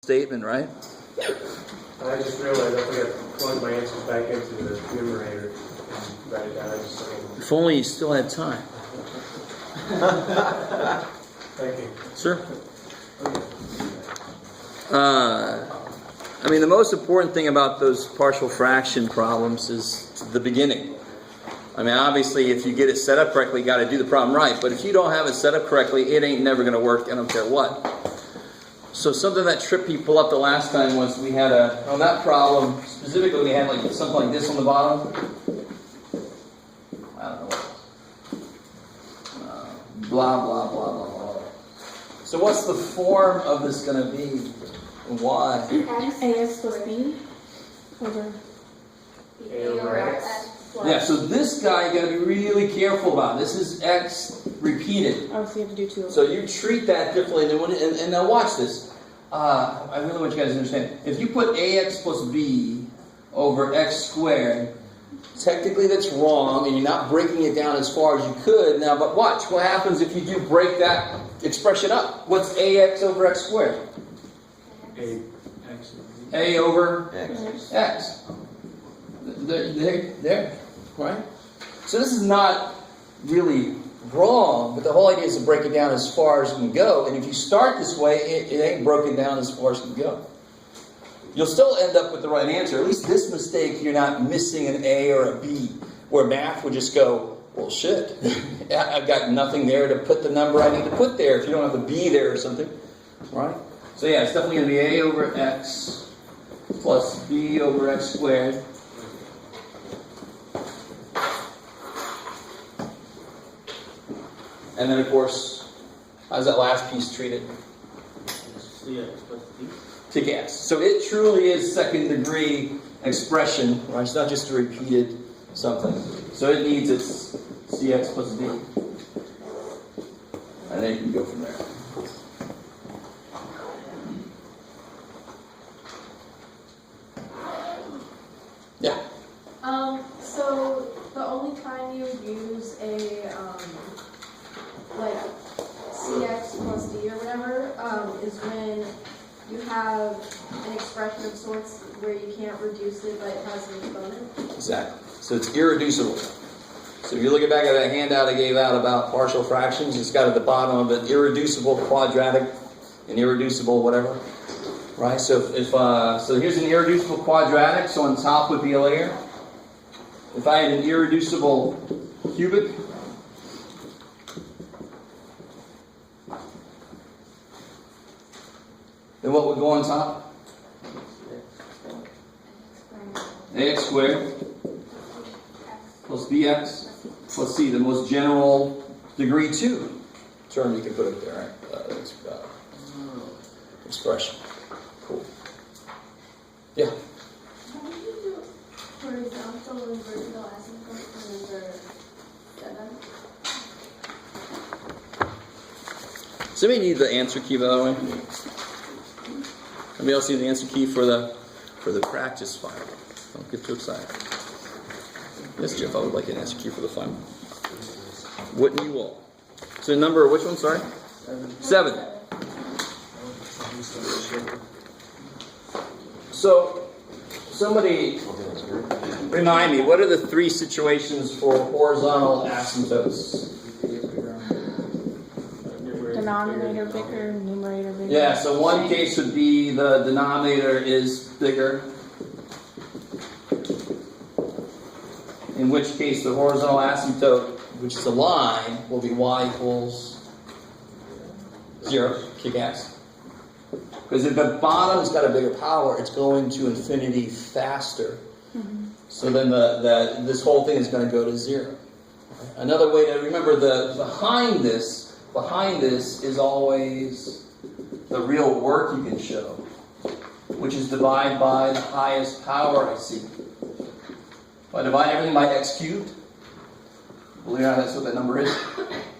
statement, right? I just realized I forgot to plug my answers back into the numerator and write it down. I just If only you still had time. Thank you. Sure. I mean, the most important thing about those partial fraction problems is the beginning. I mean, obviously, if you get it set up correctly, you got to do the problem right. But if you don't have it set up correctly, it ain't never going to work. I don't care what. So something that tripped people up the last time was we had on that problem, specifically we had like something like this on the bottom. I don't know what it was. Blah, blah, blah, blah, blah. So what's the form of this going to be? And why? Ax plus b over A over X. Yeah, so this guy you got to be really careful about. This is x repeated. Oh, so you have to do 2 over. So you treat that differently than and now watch this. I really want you guys to understand. If you put ax plus b over x squared, technically that's wrong, and you're not breaking it down as far as you could. Now, but watch what happens if you do break that expression up. What's ax over x squared? A over x. There, right? So this is not really wrong, but the whole idea is to break it down as far as you can go. And if you start this way, it ain't broken down as far as you can go. You'll still end up with the right answer. At least this mistake, you're not missing an A or a B, where math would just go, well, shit, I've got nothing there to put the number I need to put there if you don't have the B there or something, right? So yeah, it's definitely going to be A over x plus B over x squared. And then, of course, how's that last piece treated? CX plus B. Take x. So it truly is second degree expression, right? It's not just a repeated something. So it needs its cx plus b. And then you can go from there. Yeah. So the only time you would use a like cx plus d or whatever is when you have an expression of sorts where you can't reduce it, but it has an exponent. Exactly. So it's irreducible. So if you look back at that handout I gave out about partial fractions, it's got at the bottom of it irreducible quadratic and irreducible whatever. Right? So so here's an irreducible quadratic, so on top would be a layer. If I had an irreducible cubic, then what would go on top? Ax squared plus bx plus c, the most general degree 2 term you can put up there, right? Expression. Cool. Yeah. How do you do horizontal and vertical asymptotes for number 7? Does anybody need the answer key, by the way? Anybody else need the answer key for the practice file? Don't get too excited. Yes, Jeff, I would like an answer key for the file. Wouldn't you all? So number, which one, sorry? 7. So, somebody remind me, what are the 3 situations for horizontal asymptotes? Denominator bigger, numerator bigger. Yeah, so one case would be the denominator is bigger, in which case the horizontal asymptote, which is a line, will be y equals 0, kick ass. Because if the bottom's got a bigger power, it's going to infinity faster. Mm-hmm. So then this whole thing is going to go to 0. Another way to remember behind this is always the real work you can show, which is divide by the highest power I see. If I divide everything by x cubed, believe it or not, that's what that number is.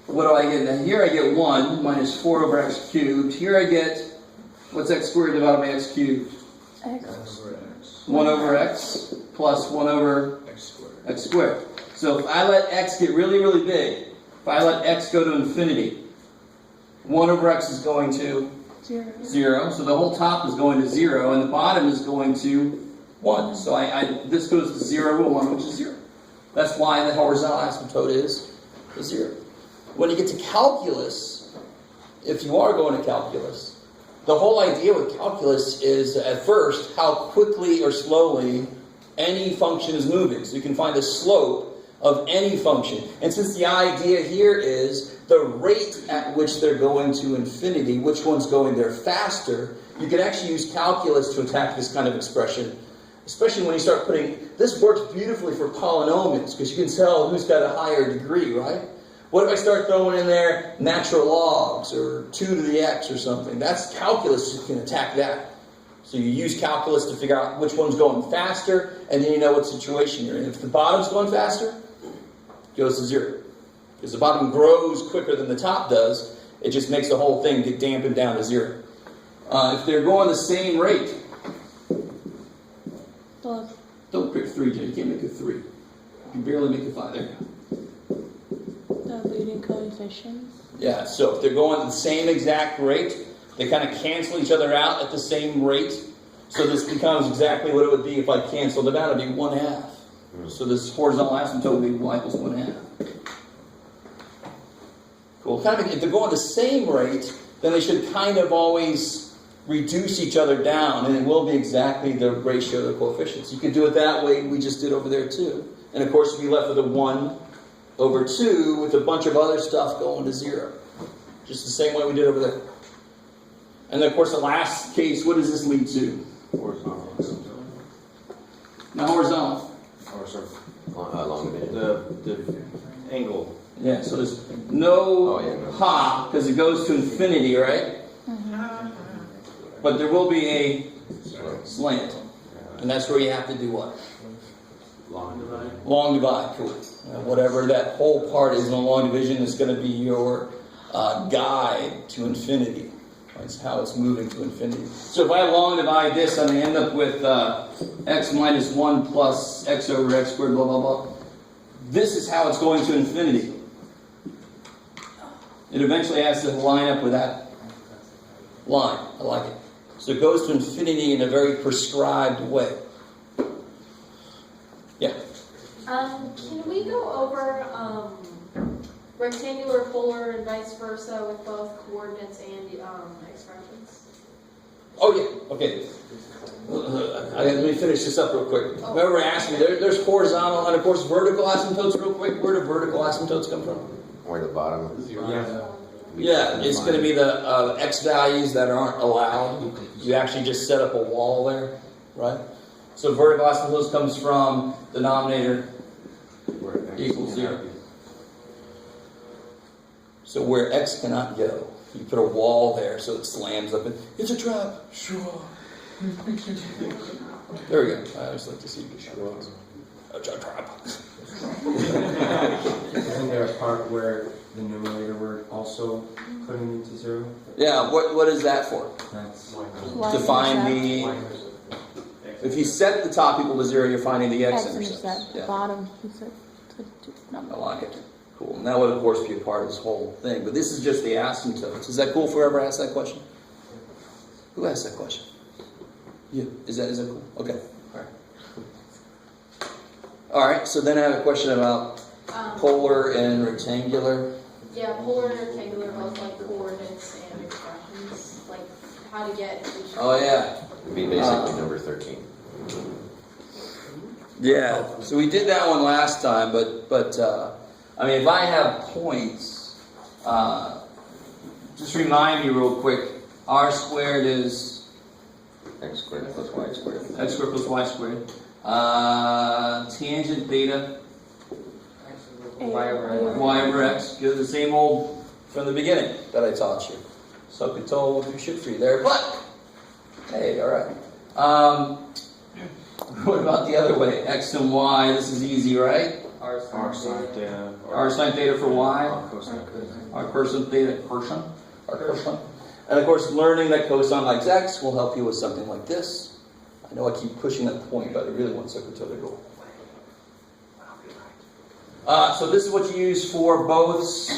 What do I get? Now here I get 1 minus 4 over x cubed. Here I get, what's x squared divided by x cubed? X. 1 over x plus 1 over x squared. So if I let x get really, really big, if I let x go to infinity, 1 over x is going to 0. So the whole top is going to 0, and the bottom is going to 1. So this goes to 0 and 1, which is 0. That's why the horizontal asymptote is 0. When you get to calculus, if you are going to calculus, the whole idea with calculus is, at first, how quickly or slowly any function is moving. So you can find the slope of any function. And since the idea here is the rate at which they're going to infinity, which one's going there faster, you can actually use calculus to attack this kind of expression, especially when you start putting, this works beautifully for polynomials, because you can tell who's got a higher degree, right? What if I start throwing in there natural logs, or 2 to the x or something? That's calculus, you can attack that. So you use calculus to figure out which one's going faster, and then you know what situation you're in. If the bottom's going faster, it goes to 0. Because the bottom grows quicker than the top does, it just makes the whole thing get dampened down to 0. If they're going the same rate, don't pick 3, Jay. You can't make a 3. You can barely make a 5. There you go. The leading coefficients. Yeah, so if they're going at the same exact rate, they kind of cancel each other out at the same rate. So this becomes exactly what it would be if I canceled it out. It would be 1/2. So this horizontal asymptote would be y equals 1/2. Cool. If they're going the same rate, then they should kind of always reduce each other down, and it will be exactly the ratio of the coefficients. You could do it that way we just did over there too. And of course, you'd be left with a 1/2 with a bunch of other stuff going to 0. Just the same way we did over there. And then of course the last case, what does this lead to? Horizontal. Now horizontal. Long division. The angle. Yeah, so there's no ha, because it goes to infinity, right? But there will be a slant. And that's where you have to do what? Long divide. Long divide, cool. Whatever that whole part is in a long division is going to be your guide to infinity. That's how it's moving to infinity. So if I long divide this, I'm going to end up with x minus 1 plus x over x squared, blah, blah, blah. This is how it's going to infinity. It eventually has to line up with that line. I like it. So it goes to infinity in a very prescribed way. Yeah. Can we go over rectangular, polar, and vice versa with both coordinates and expressions? Oh, yeah. Okay. Let me finish this up real quick. Remember, asked me, there's horizontal and, of course, vertical asymptotes real quick. Where do vertical asymptotes come from? Where the bottom is. Yeah, it's going to be the x values that aren't allowed. You actually just set up a wall there, right? So vertical asymptotes comes from denominator equals 0. So where x cannot go, you put a wall there so it slams up. It's a trap. Sure. There we go. I always like to see you sure. A trap. Isn't there a part where the numerator we're also putting into 0? Yeah, what is that for? That's To find the... If you set the top equal to 0, you're finding the x-intercept. The Yeah, bottom. He said I like it. Cool. And that would, of course, be a part of this whole thing. But this is just the asymptotes. Is that cool if whoever asked that question? Who asked that question? You. Is that cool? Okay. All right. All right. So then I have a question about polar and rectangular. Yeah, polar and rectangular both like coordinates and expressions, like how to get each. Oh, yeah. It'd be basically number 13. Yeah. So we did that one last time, but I mean, if I have points, just remind me real quick, r squared is X squared plus Y squared. x squared plus y squared. Tangent theta, y over x, gives the same old from the beginning that I taught you. So control you should free there, but hey, all right. What about the other way? X and y, this is easy, right? R sine theta. R sine theta for y. R cosine theta. R cosine theta, R cosine. And of course, learning that cosine likes x will help you with something like this. I know I keep pushing that point, but I really want Sokoto to go away. I'll be right. So this is what you use for both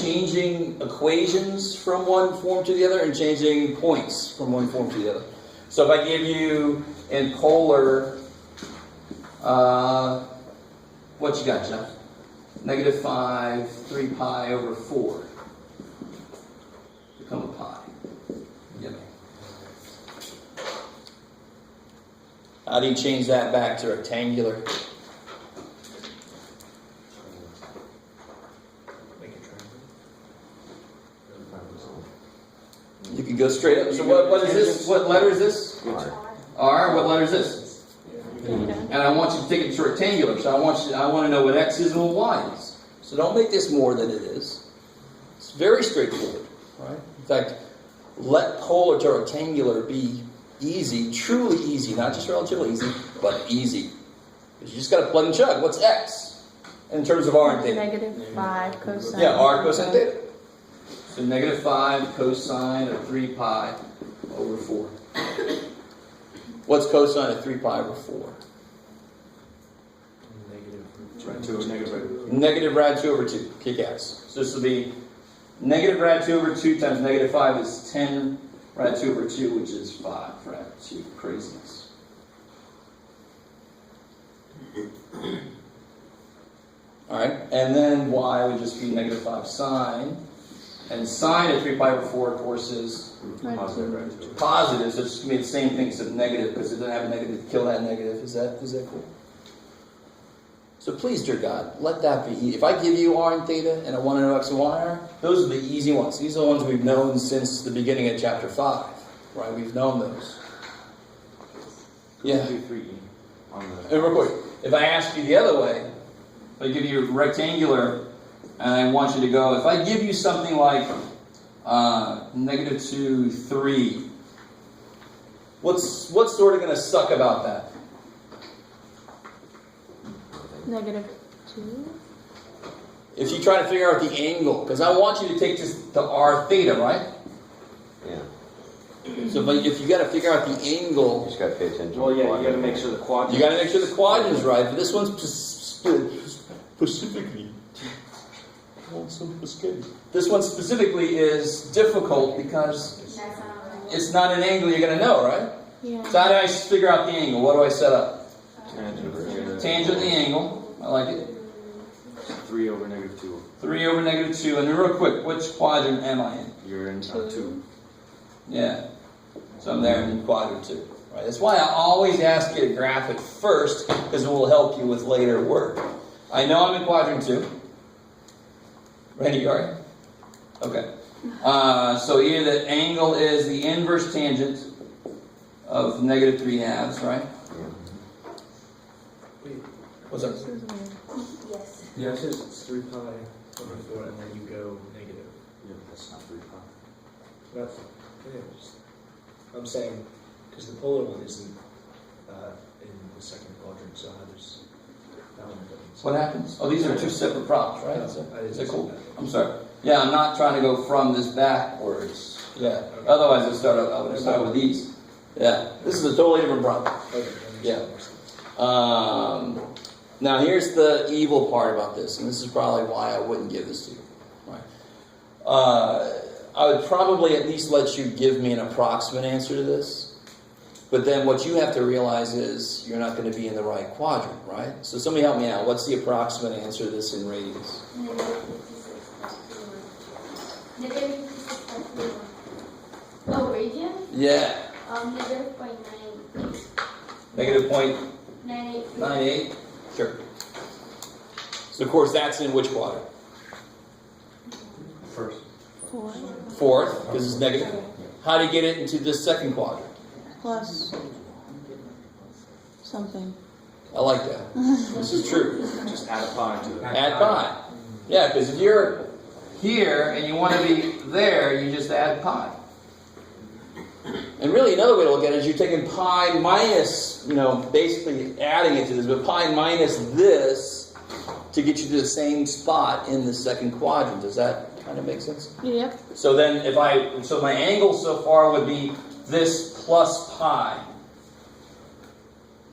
changing equations from one form to the other and changing points from one form to the other. So if I give you in polar, what you got, Jeff? -5, 3 pi over 4. Become a pi. Yummy. How do you change that back to rectangular? Make it triangle. You can go straight up. So what is this? What letter is this? R. What letter is this? And I want you to take it to rectangular. So I want to know what x is and what y is. So don't make this more than it is. It's very straightforward, right? In fact, let polar to rectangular be easy, truly easy, not just relatively easy, but easy. Because you just got to plug and chug. What's x in terms of r and theta? -5 cosine. Yeah, r cosine theta. So -5 cosine of 3 pi over 4. What's cosine of 3 pi over 4? Negative rad 2 over 2. Kick ass. So this will be negative rad 2 over 2 times -5 is 10 rad 2 over 2, which is 5 rad 2. Craziness. Alright, and then y would just be -5 sine. And sine of 3 pi over 4, of course, is positive, so it's just going to be the same thing except negative, because it doesn't have a negative to kill that negative. Is that cool? So please, dear God, let that be. If I give you r and theta, and I want to know x and y are, those are the easy ones. These are the ones we've known since the beginning of chapter 5, right? We've known those. Yeah. And real quick, if I ask you the other way, if I give you a rectangular, and I want you to go, if I give you something like -2, 3, what's sort of going to suck about that? -2. If you try to figure out the angle, because I want you to take this to r theta, right? Yeah. So if you got to figure out the You angle, just gotta pay attention. Well, yeah, you gotta make sure the quadrant. you got to make sure the quadrant is right. But this one's specifically. This one specifically is difficult because it's not an angle you're going to know, right? Yeah. So how do I figure out the angle? What do I set up? Tangent. Tangent the angle. I like it. 3 over -2. 3 over -2. And then real quick, which quadrant am I in? You're in 2. Yeah. So I'm there in quadrant 2. Right. That's why I always ask you to graph it first, because it will help you with later work. I know I'm in quadrant 2. Ready, you are? Okay. So here the angle is the inverse tangent of -3/2, right? What's up? Yes. Yeah, it says it's 3 pi over 4, and then you go negative. Yeah, that's not 3 pi. That's, I'm saying, because the polar one isn't in the second quadrant, so how does that one go? What happens? Oh, these are two separate problems, right? Is that cool? see that. I'm sorry. Yeah, I'm not trying to go from this backwards. Yeah. Otherwise, I would have started with these. Yeah. This is a totally different problem. Okay, that makes Yeah. more sense. Now, here's the evil part about this, and this is probably why I wouldn't give this to you. Right. I would probably at least let you give me an approximate answer to this. But then what you have to realize is you're not going to be in the right quadrant, right? So somebody help me out. What's the approximate answer to this in radius? Oh, radian? Yeah. -0.98. -0.98? Sure. So, of course, that's in which quadrant? First. 4 Fourth, because it's negative. How do you get it into this second quadrant? plus something. I like that. This is true. Just add a pi to it. Add pi. Yeah, because if you're here and you want to be there, you just add pi. And really, another way to look at it is you're taking pi minus, basically adding it to this, but pi minus this to get you to the same spot in the second quadrant. Does that kind of make sense? Yep. So then so my angle so far would be this plus pi.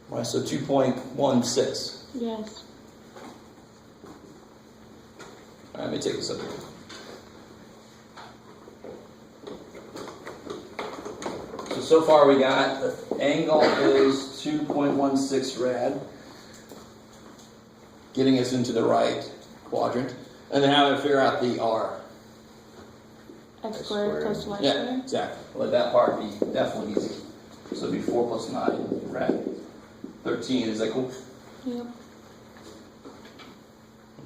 Right, so 2.16. Yes. Let me take this up here. So far we got the angle is 2.16 rad, getting us into the right quadrant, and then how to figure out the R. X squared plus y Yeah, squared. exactly. Let that part be definitely easy. So it'd be 4 plus 9 rad 13. Is that cool? Yep.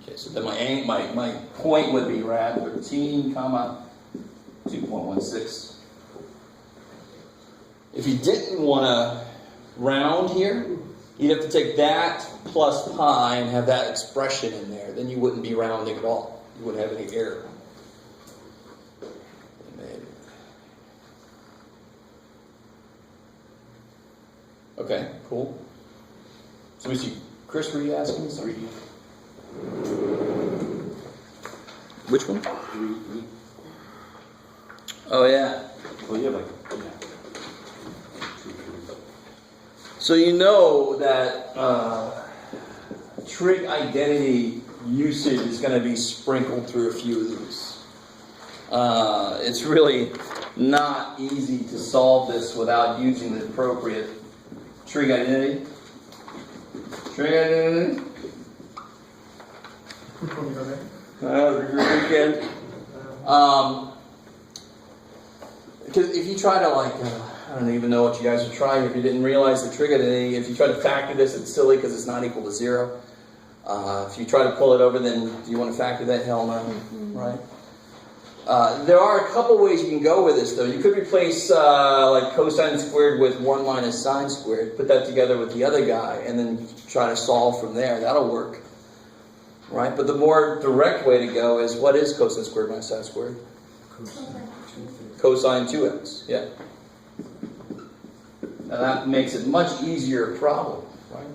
Okay, so then my point would be rad 13, comma 2.16. If you didn't want to round here, you'd have to take that plus pi and have that expression in there. Then you wouldn't be rounding at all. You wouldn't have any error. Okay, cool. So we see, Chris, were you asking? Sorry. Which one? Oh yeah. Well, yeah, like, yeah. So you know that trig identity usage is going to be sprinkled through a few of these. It's really not easy to solve this without using the appropriate trig identity. Trig identity. Weekend. Because if you try to I don't even know what you guys are trying. If you didn't realize the trig identity, if you try to factor this, it's silly because it's not equal to 0. If you try to pull it over, then do you want to factor that? Hell no, right? There are a couple ways you can go with this, though. You could replace like cosine squared with 1 minus sine squared, put that together with the other guy, and then try to solve from there. That'll work, right? But the more direct way to go is, what is cosine squared minus sine squared? Cosine 2x, yeah. Now that makes it much easier problem, right?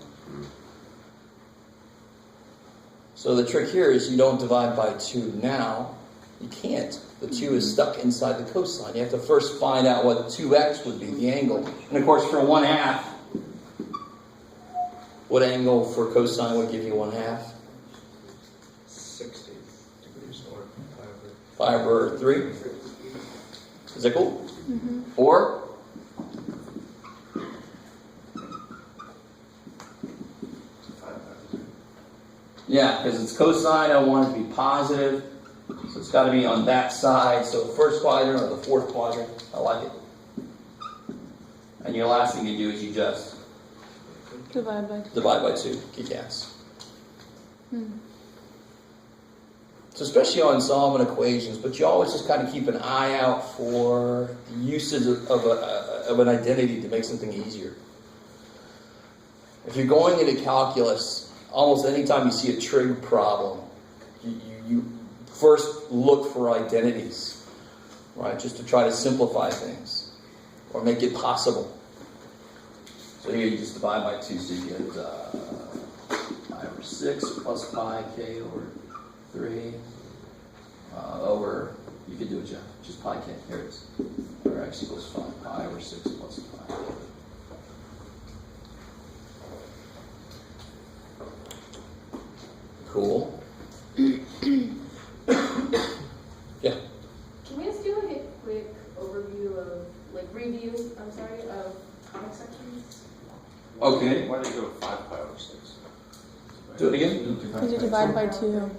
So the trick here is you don't divide by 2 now. You can't. The 2 is stuck inside the cosine. You have to first find out what 2x would be, the angle. And of course, for 1/2, what angle for cosine would give you 1/2? 60 degrees or 5 or 3? Is that cool? Mm-hmm. Or? Yeah, because it's cosine, I want it to be positive. So it's got to be on that side. So first quadrant or the fourth quadrant. I like it. And your last thing you do is you just Divide by 2. divide by 2. Kick ass. So especially on solving equations, but you always just kind of keep an eye out for the uses of an identity to make something easier. If you're going into calculus, almost any time you see a trig problem, you first look for identities, right? Just to try to simplify things or make it possible. So here you just divide by 2, so you get pi over 6 plus pi k over 3 over, you could do it, Jeff, just pi k, here it is. Or x equals 5, pi over 6 plus pi k. Cool. Yeah. Can we just do like a quick overview of, review, of comic sections? Okay. Why did you go 5 pi over 6? Do it again. Because you divide by 2.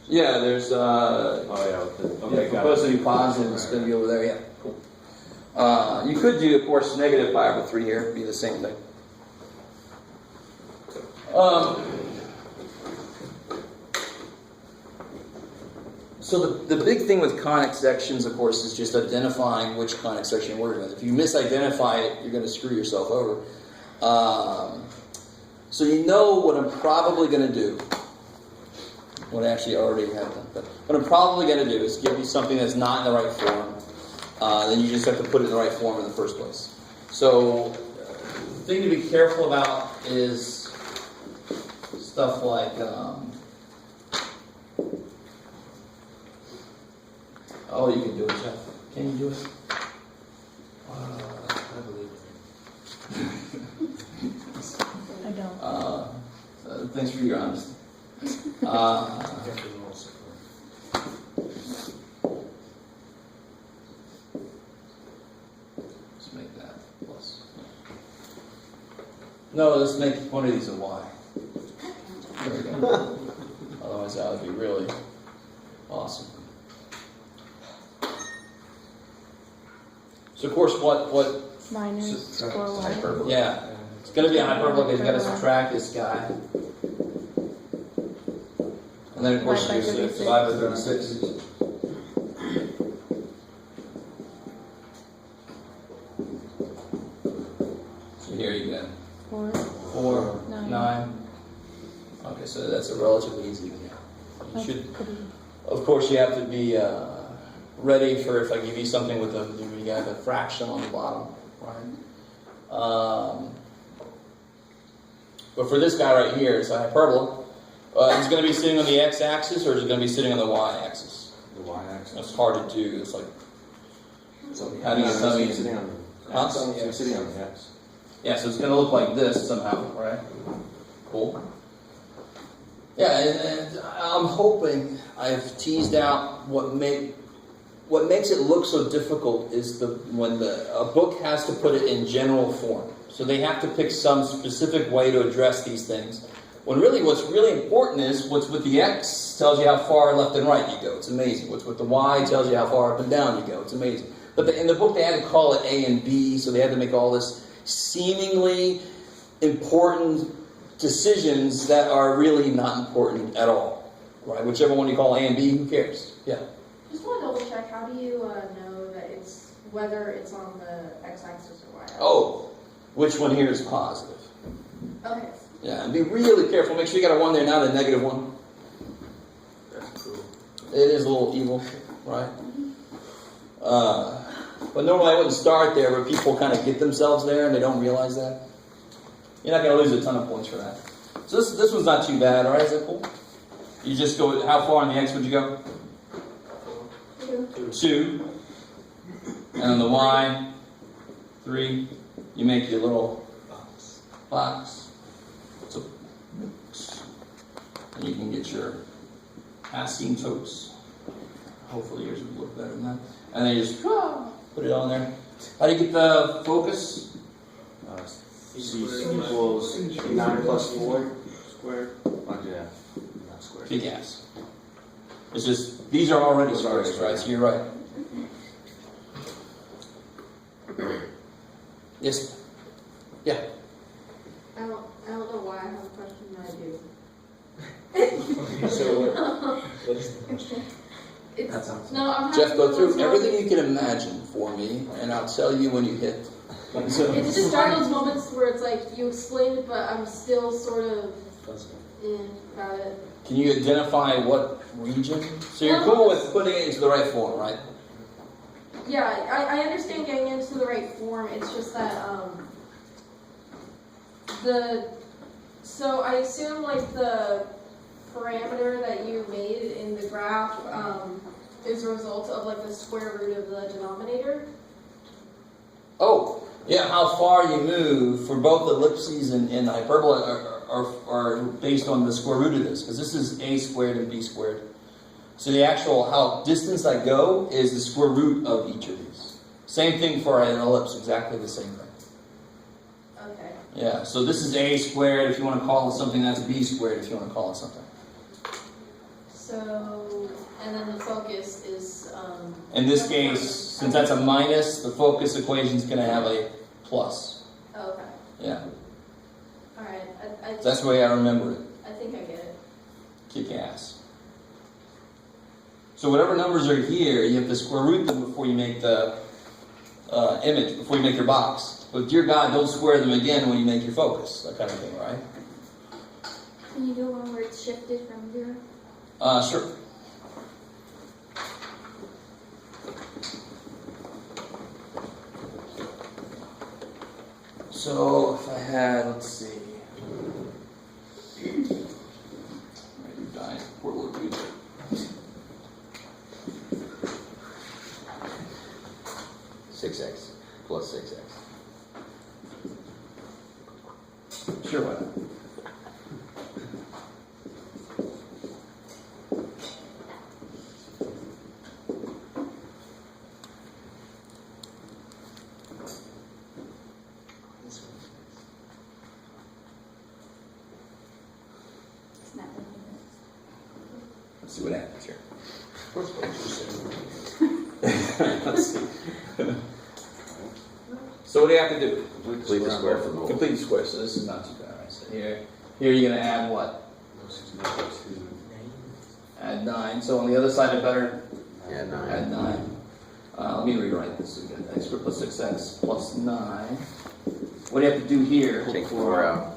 Yeah, there's Oh, yeah, okay, yeah, got supposed to it. be positive, it's going to be over there. Yeah, cool. You could do, of course, negative pi over 3 here. It'd be the same thing. So the big thing with conic sections, of course, is just identifying which conic section you're working with. If you misidentify it, you're going to screw yourself over. So you know what I'm probably going to do. What I actually already have done. But what I'm probably going to do is give you something that's not in the right form. Then you just have to put it in the right form in the first place. So the thing to be careful about is stuff like... oh, you can do it, Jeff. Can you do it? I believe it. I don't. Thanks for your honesty. Vector rules. Let's make that plus. No, let's make one of these a y. There we go. Otherwise, that would be really awesome. So, of course, what? Minus square y. Hyperbole. Yeah, it's going to be a hyperbole because you got to subtract this guy. And then, of course, Divide by you use 36. divide by 36. So here you get 4. 4, Nine. 9. Okay, so that's a relatively easy one. You That's should, pretty. of course, you have to be ready for if I give you something with you got a fraction on the bottom, right? But for this guy right here, it's a hyperbola. Is it going to be sitting on the x-axis or is it going to be sitting on the y-axis? The y-axis. It's hard to do. It's like, So How do you tell me? It's sitting on the Huh? X. It's sitting on the X. yeah, so it's going to look like this somehow, right? Cool. Yeah, and I'm hoping I've teased out what makes it look so difficult is when a book has to put it in general form. So they have to pick some specific way to address these things. When really what's really important is what's with the X tells you how far left and right you go. It's amazing. What's with the Y tells you how far up and down you go. It's amazing. But in the book they had to call it A and B, so they had to make all this seemingly important decisions that are really not important at all. Right? Whichever one you call A and B, who cares? Yeah. Just want to double check, how do you know that it's, whether it's on the x-axis or y-axis? Oh, which one here is positive? Okay. Yeah, and be really careful. Make sure you got a 1 there, not a negative 1. That's cool. It is a little evil, right? But normally I wouldn't start there, but people kind of get themselves there and they don't realize that. You're not going to lose a ton of points for that. So this one's not too bad, all right? Is that cool? You just go, how far on the X would you go? 2. And on the Y, 3. You make your little box. So, and you can get your asymptotes. Hopefully yours would look better than that. And then you just put it on there. How do you get the focus? C equals 9 plus 4 squared. Oh, yeah. Not squared. Big ass. It's just, these are already Those are squares, already right? So you're right. Yes. Yeah. I don't know why I have a question, but I do. So what is the question? It's, That sounds- no, I'm Jeff, having go one through of those everything moments- you can imagine for me, and I'll tell you when you hit. It's just one of those moments where it's like, you explained it, but I'm still sort of about it. Can you identify what region? So you're cool with putting it into the right form, right? Yeah, I understand getting into the right form, it's just that, so I assume like the parameter that you made in the graph, is a result of like the square root of the denominator? Oh, yeah, how far you move for both ellipses and hyperbola are based on the square root of this, because this is a squared and b squared. So the actual, how distance I go is the square root of each of these. Same thing for an ellipse, exactly the same thing. Okay. Yeah, so this is a squared if you want to call it something, that's b squared if you want to call it something. So, and then the focus is, In this case, since that's a minus, the focus equation is going to have a plus. oh, okay. Yeah, Alright, I that's the way I remember it. I think I get it. Kick ass. So whatever numbers are here, you have to square root them before you make the image, before you make your box. But dear God, don't square them again when you make your focus, that kind of thing, right? Can you do one where it's shifted from 0? Sure. So if I had, let's see. Maybe dying. Poor little dude. X plus 6x. Sure, why not? Let's see what happens here. What's what you're saying? Let's see. So what do you have to do? Complete the square for the Complete the square, so this is not too bad, right? So here you're gonna add what? Add 9, so on the other side I better Yeah, add 9. Let me rewrite this again. X squared plus 6x plus 9. What do you have to do here? Take 4 out.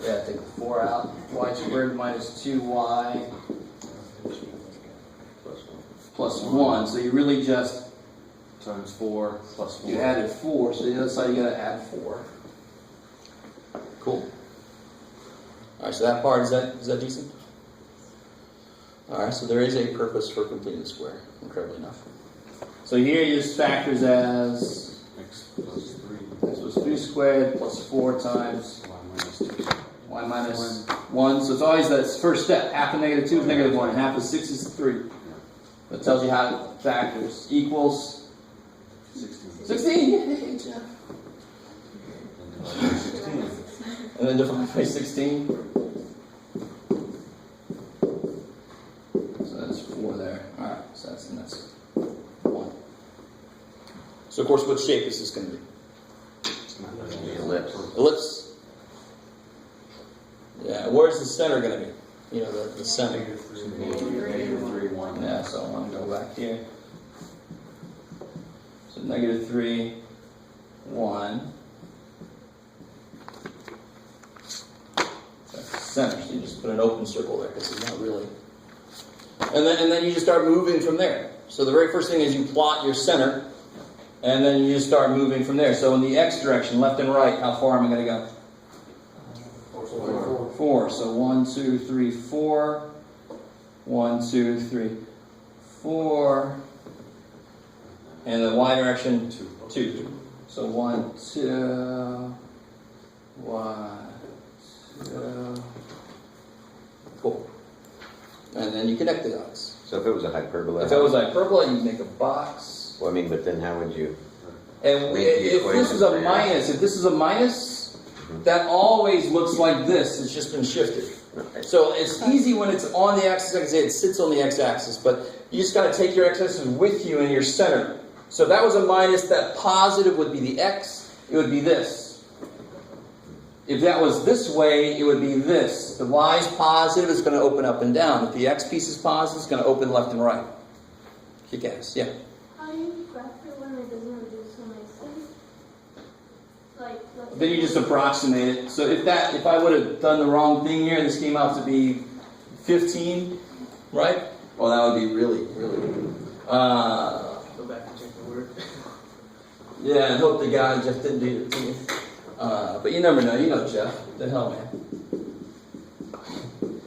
Yeah, take the 4 out. Y squared minus 2y plus 1. So you really just, Times 4 plus 4. you added 4, so the other side you gotta add 4. Cool. Alright, so that part, is that decent? Alright, so there is a purpose for completing the square, incredibly enough. So here you use factors as X plus 3. x was 3 squared plus 4 times Y minus 2. y minus 1. So it's always that first step. Half of negative 2 is negative 1, and half of 6 is 3. That tells you how to factors equals 16. Yay, Jeff. And then divide by 16. So that's 4 there. Alright, so that's 1. So of course, what shape is this going to be? Ellipse. Ellipse. Yeah, where's the center going to be? You know, the center. Negative 3, 1. Yeah, so I want to go back here. So negative 3, 1. That's the center, so you just put an open circle there because it's not really. And then you just start moving from there. So the very first thing is you plot your center, and then you just start moving from there. So in the x direction, left and right, how far am I going to go? 4. So 1, 2, 3, 4. 1, 2, 3, 4. And the y direction, 2. So 1, 2, 1, 2. Cool. And then you connect the dots. So if it was a hyperbola, If it was hyperbola, you'd make a box. well, I mean, but then how would you? And Make the if this is a equation minus, that always looks like this. It's just been shifted. So it's easy when it's on the axis. I can say it sits on the x-axis, but you just got to take your x-axis with you in your center. So if that was a minus, that positive would be the x. It would be this. If that was this way, it would be this. The y is positive, it's going to open up and down. If the x piece is positive, it's going to open left and right. Kick ass, yeah. How do you factor when it doesn't reduce so nicely? Like, Then you just approximate it. So if I would have done the wrong thing here, this came out to be 15, right? Well, that would be really, really. Go back and check the word. Yeah, and hope the guy Jeff didn't do it to me. But you never know. You know Jeff. What the hell, man.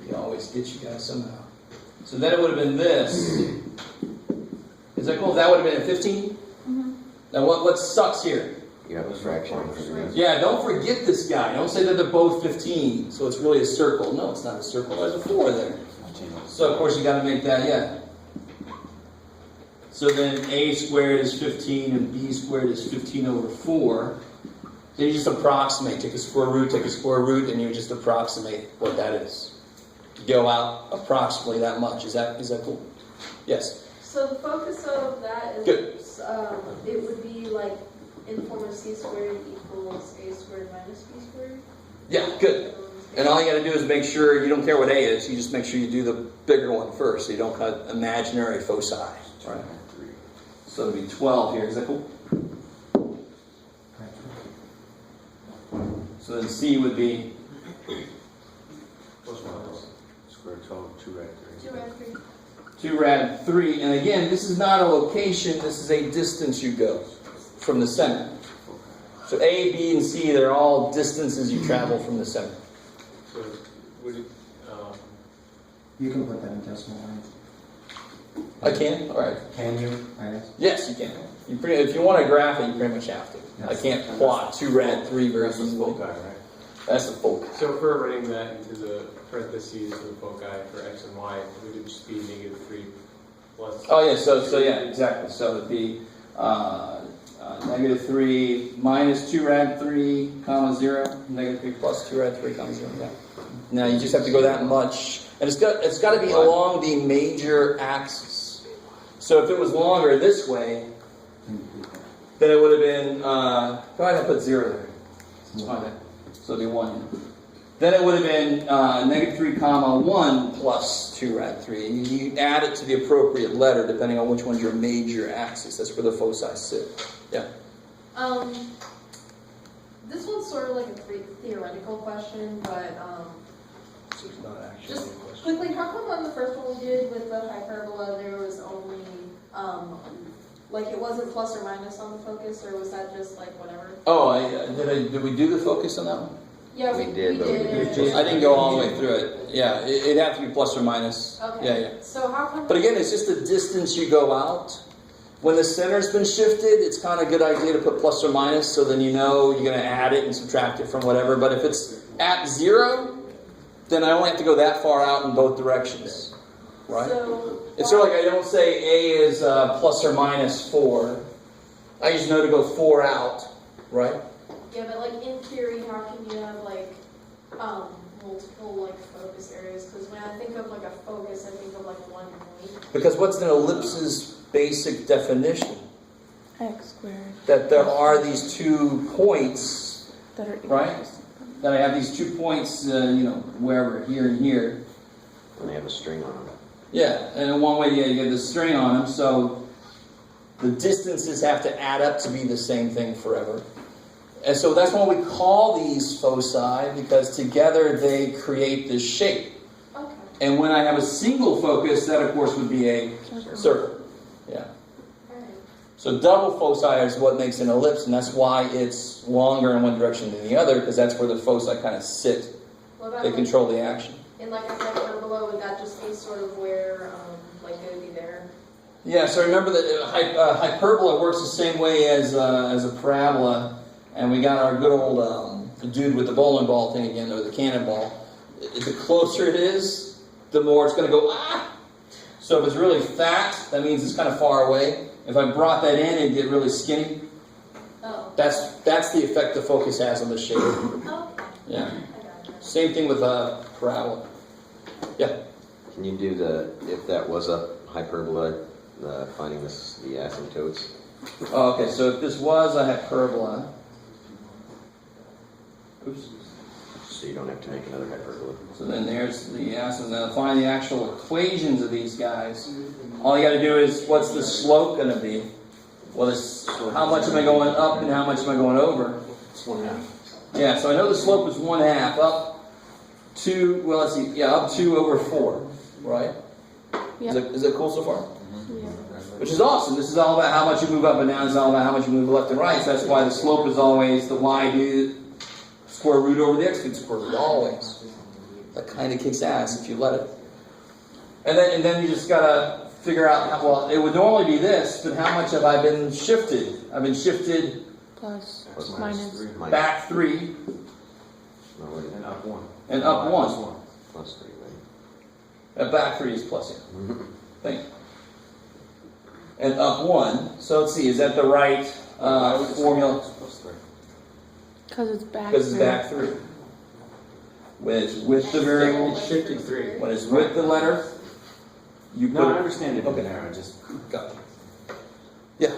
He always gets you guys somehow. So then it would have been this. Is that cool? That would have been a 15? Mm-hmm. Now what sucks here? You have a fraction. Yeah, don't forget this guy. Don't say that they're both 15, so it's really a circle. No, it's not a circle. There's a 4 there. So, of course, you got to make that, yeah. So then a squared is 15 and b squared is 15 over 4. Then you just approximate. Take a square root, and you just approximate what that is. You go out approximately that much. Is that cool? Yes? So the focus of that is, Good. It would be like in form of c squared equals a squared minus b squared. Yeah, good. And all you got to do is make sure, you don't care what a is, you just make sure you do the bigger one first, so you don't cut imaginary foci. Right? So it'll be 12 here. Is that cool? So then C would be Plus 1 square total, 2 rad 3. 2 and 3. 2 rad 3. And again, this is not a location, this is a distance you go from the center. So A, B, and C, they're all distances you travel from the center. So, would it, You can put that in decimal lines. I can? All right. Can you? I guess. Yes, you can. If you want to graph it, you pretty much have to. I can't plot 2 rad 3 very That's the easily. foci, right? That's the foci. so if we're writing that into the parentheses of the foci for x and y, would it just be negative 3 plus? Oh yeah, so yeah, exactly. So it'd be -3 minus 2 rad 3, comma 0, -3 plus 2 rad 3, comma 0. Yeah. Now you just have to go that much, and it's got to be along the major axis. So if it was longer this way, then it would have been. Go ahead and put 0 there. It's fine. So it'd be 1. Then it would have been -3 comma 1 plus 2 rad 3. And you add it to the appropriate letter depending on which one's your major axis. That's where the foci sit. Yeah. This one's sort of like a theoretical question, but So it's not actually just a question. quickly, how come on the first one we did with the hyperbola there was only like it wasn't plus or minus on the focus, or was that just like whatever? Oh, did we do the focus on that one? Yeah, We we did, but we did. did. I didn't go all the way through it. Yeah, it'd have to be plus or minus. Okay. Yeah, yeah. So how come? But again, it's just the distance you go out. When the center's been shifted, it's kind of a good idea to put plus or minus, so then you know you're going to add it and subtract it from whatever. But if it's at 0, then I only have to go that far out in both directions, right? So It's sort of like I don't say A is plus or minus 4. I just know to go 4 out, right? yeah, but like in theory, how can you have like multiple like focus areas? Because when I think of like a focus, I think of like one point. Because what's an ellipse's basic definition? X squared. That there are these 2 points, That are right? That I have these 2 points, wherever, here and here. And they have a string on them. Yeah, and in one way, you get the string on them, so the distances have to add up to be the same thing forever. And so that's why we call these foci, because together they create this shape. Okay. And when I have a single focus, that of course would be a circle. Yeah. Alright. So double foci is what makes an ellipse, and that's why it's longer in one direction than the other, because that's where the foci kind of sit. What about They control the action. in like a hyperbola? Would that just be sort of where like it would be there? Yeah, so remember that hyperbola works the same way as a parabola, and we got our good old dude with the bowling ball thing again, or the cannonball. The closer it is, the more it's going to go, ah! So if it's really fat, that means it's kind of far away. If I brought that in, it'd get really skinny. Oh. That's the effect the focus has on the shape. Okay. Yeah. I got you. Same thing with parabola. Yeah. Can you do if that was a hyperbola, finding the asymptotes? Oh, okay, so if this was a hyperbola, oops. So you don't have to make another hyperbola. So then there's the asymptote. Now find the actual equations of these guys. All you got to do is, what's the slope going to be? Well, it's how much am I going up and how much am I going over? It's 1/2. Yeah, so I know the slope is 1/2 up 2. Well, let's see. Yeah, up 2 over 4, right? Yep. Is that cool so far? Yeah. Which is awesome. This is all about how much you move up and down. It's all about how much you move left and right. So that's why the slope is always the y due square root over the x due square root. Always. That kind of kicks ass if you let it. And then you just gotta figure out how, well, it would normally be this, but how much have I been shifted? I've been shifted Plus, Plus minus. 3. Minus- back 3 No, wait, And up 1. and up 1. plus 3, right? Back 3 is plus, yeah. Thank you. And up 1. So let's see, is that the right formula? Plus 3. Because it's back. Because it's back 3. When it's with the variable, It's shifted 3. when it's with the letter, you No, I put it. understand it Okay. in there. I just. Got it. Yeah.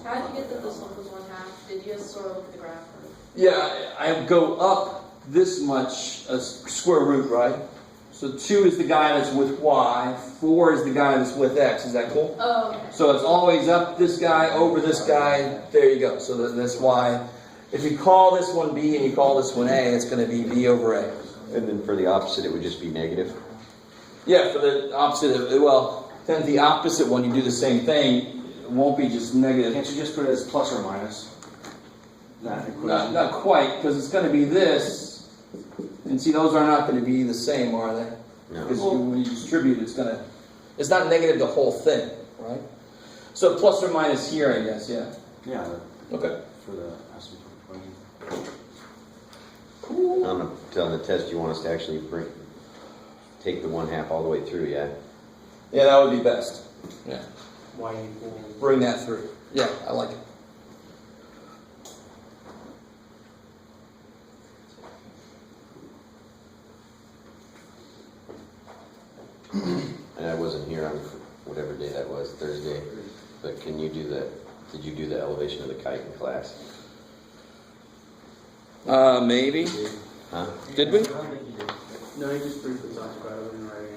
How did you get that this one was 1/2? Did you just sort of look at the graph? Or? Yeah, I go up this much, square root, right? So 2 is the guy that's with y, 4 is the guy that's with x. Is that cool? Oh, okay. So it's always up this guy, over this guy. There you go. So that's why, if you call this one b and you call this one a, it's going to be b over a. And then for the opposite, it would just be negative. Yeah, for the opposite of, well, then the opposite one, you do the same thing. It won't be just negative. Can't you just put it as plus or minus? That equation? Not quite, because it's going to be this. And see, those are not going to be the same, are they? No. Because when you distribute, it's not negative the whole thing, right? So plus or minus here, I guess, yeah. Yeah, Okay. for the asymptote equation. On the test, you want us to actually take the 1/2 all the way through, yeah? Yeah, that would be best. Yeah. Y equals. Bring that through. Yeah, I like it. But can you do the, did you do the elevation of the kite in class? Maybe. Huh? Did we? No, he just briefly talked about it in right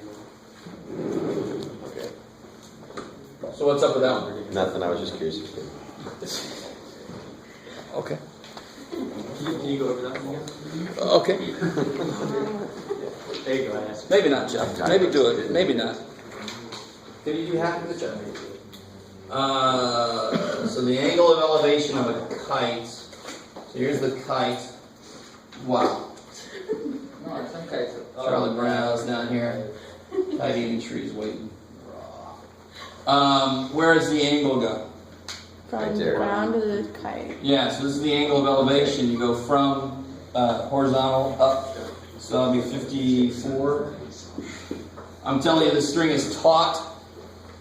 angle. Okay. So what's up with that one? Nothing, I was just curious if you did. Okay. Can you go over that one again? Okay. There you go, I asked. Maybe not, Jeff. Maybe do it. Maybe not. Did you do half of the job? So the angle of elevation of a kite. So here's the kite. Wow. No, some kites. Charlie Brown's down here. Kite eating trees waiting. Where does the angle go? From Right the there. ground to the kite. Yeah, so this is the angle of elevation. You go from horizontal up. So that'll be 54. I'm telling you, this string is taut.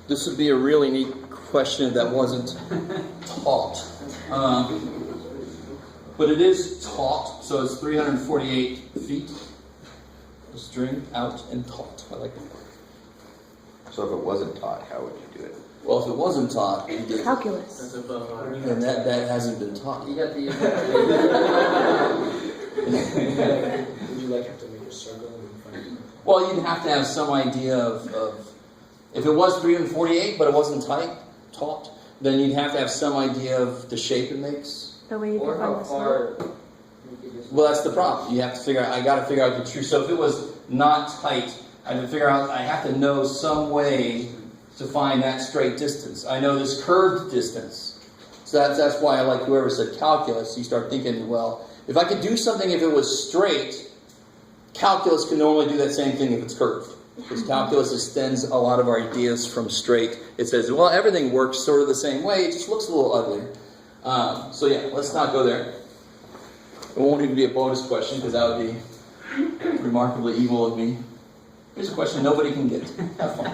This would be a really neat question if that wasn't taut. But it is taut, so it's 348 feet. The string out and taut. I like that. So if it wasn't taught, how would you do it? Well, if it wasn't taught, you did. Calculus. That's above our. And that hasn't been taught. You got the. Would you like have to make a circle and find? Well, you'd have to have some idea of if it was 348, but it wasn't taut, then you'd have to have some idea of the shape it makes. The way you Or define how the far? slope. Well, that's the problem. You have to figure out. I got to figure out the true. So if it was not tight, I have to figure out. I have to know some way to find that straight distance. I know this curved distance. So that's why I like whoever said calculus. You start thinking, well, if I could do something if it was straight, calculus can normally do that same thing if it's curved. Because calculus extends a lot of our ideas from straight. It says, well, everything works sort of the same way. It just looks a little uglier. So yeah, let's not go there. It won't even be a bonus question because that would be remarkably evil of me. Here's a question nobody can get. Have fun.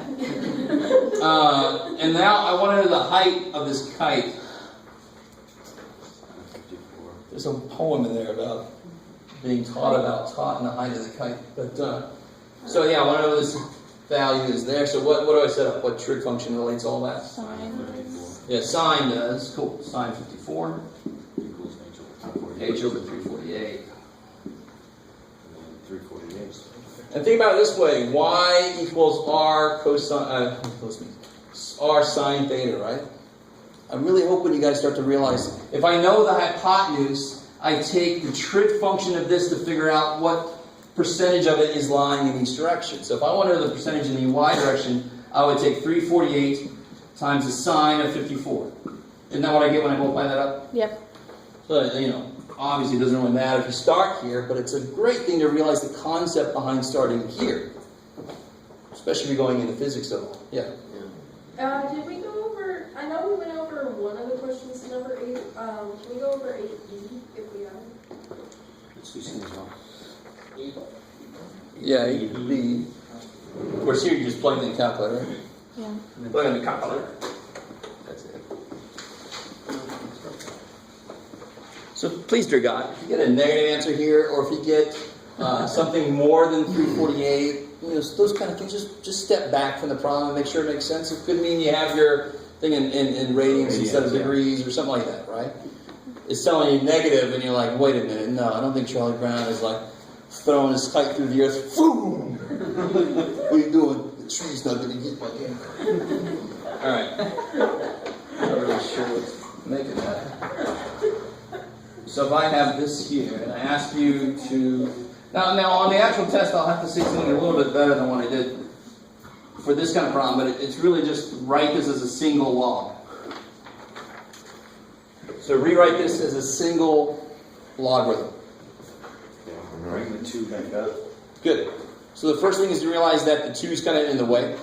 And now I want to know the height of this kite. There's a poem in there about being taught and the height of the kite. But so yeah, I want to know this value is there. So what do I set up? What trig function relates all that? Sine. Yeah, sine does. Cool. Sine 54. Equals H over 348. 348. And think about it this way: y equals r cosine, r sine theta, right? I'm really hoping you guys start to realize if I know the hypotenuse, I take the trig function of this to figure out what percentage of it is lying in each direction. So if I want to know the percentage in the y direction, I would take 348 times the sine of 54. Isn't that what I get when I multiply that up? Yep. So, obviously it doesn't really matter if you start here, but it's a great thing to realize the concept behind starting here. Especially if you're going into physics at all. Yeah. Did we go over, I know we went over one of the questions, number 8. Can we go over 8E if we have? Let's do C as well. Yeah, B. Of course, here you just plug in the calculator. Right? Yeah. Plug in the calculator. That's it. So please, dear God, if you get a negative answer here, or if you get something more than 348, those kind of things, just step back from the problem and make sure it makes sense. It could mean you have your thing in radians instead of degrees or something like that, right? It's telling you negative, and you're like, wait a minute, no, I don't think Charlie Brown is like throwing his kite through the earth. Boom! What are you doing? The tree's not going to get my ankle. All right. Not really sure what's making that. So if I have this here, and I ask you to... Now on the actual test, I'll have to say something a little bit better than what I did for this kind of problem, but it's really just write this as a single log. So rewrite this as a single logarithm. Bring the 2 back up. Good. So the first thing is to realize that the 2 is kind of in the way.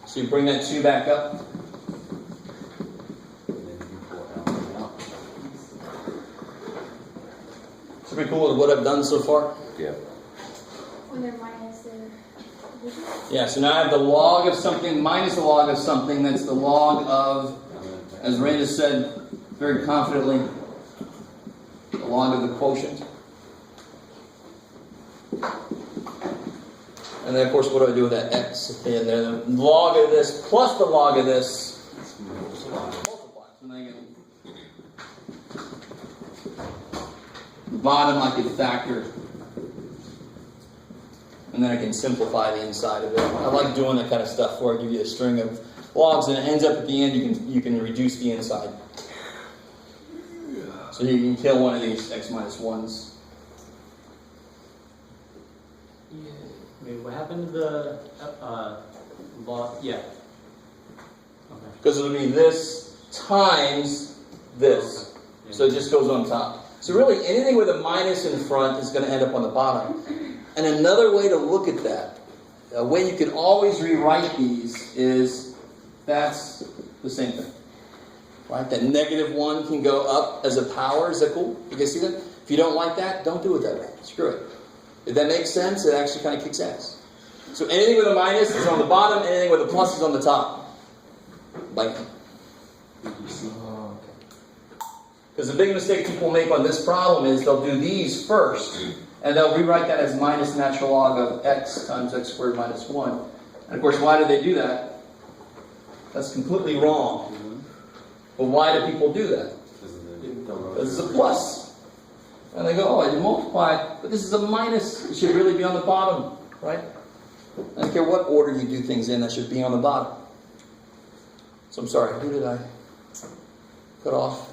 So you bring that 2 back up. And then you pull it out. It's pretty cool with what I've done so far. Yeah. When they're minus their division. Yeah, so now I have the log of something minus the log of something. That's the log of, as Randa said very confidently, the log of the quotient. And then, of course, what do I do with that x at the end there? The log of this plus the log of this bottom I could factor. And then I can simplify the inside of it. I like doing that kind of stuff where I give you a string of logs and it ends up at the end you can reduce the inside. So you can kill one of these x minus 1s. Wait, what happened to the log? Yeah. Okay. Because it'll be this times this. Yeah. So it just goes on top. So really anything with a minus in front is going to end up on the bottom. And another way to look at that, a way you can always rewrite these is that's the same thing. Right? That -1 can go up as a power. Is that cool? You guys see that? If you don't like that, don't do it that way. Screw it. If that makes sense, it actually kind of kicks ass. So anything with a minus is on the bottom, anything with a plus is on the top. Like, because the big mistake people make on this problem is they'll do these first, and they'll rewrite that as minus natural log of x times x squared minus 1. And of course, why do they do that? That's completely wrong. But why do people do that? Because it's a plus. And they go, oh, I did multiply, but this is a minus. It should really be on the bottom, right? I don't care what order you do things in, that should be on the bottom. So I'm sorry, who did I cut off?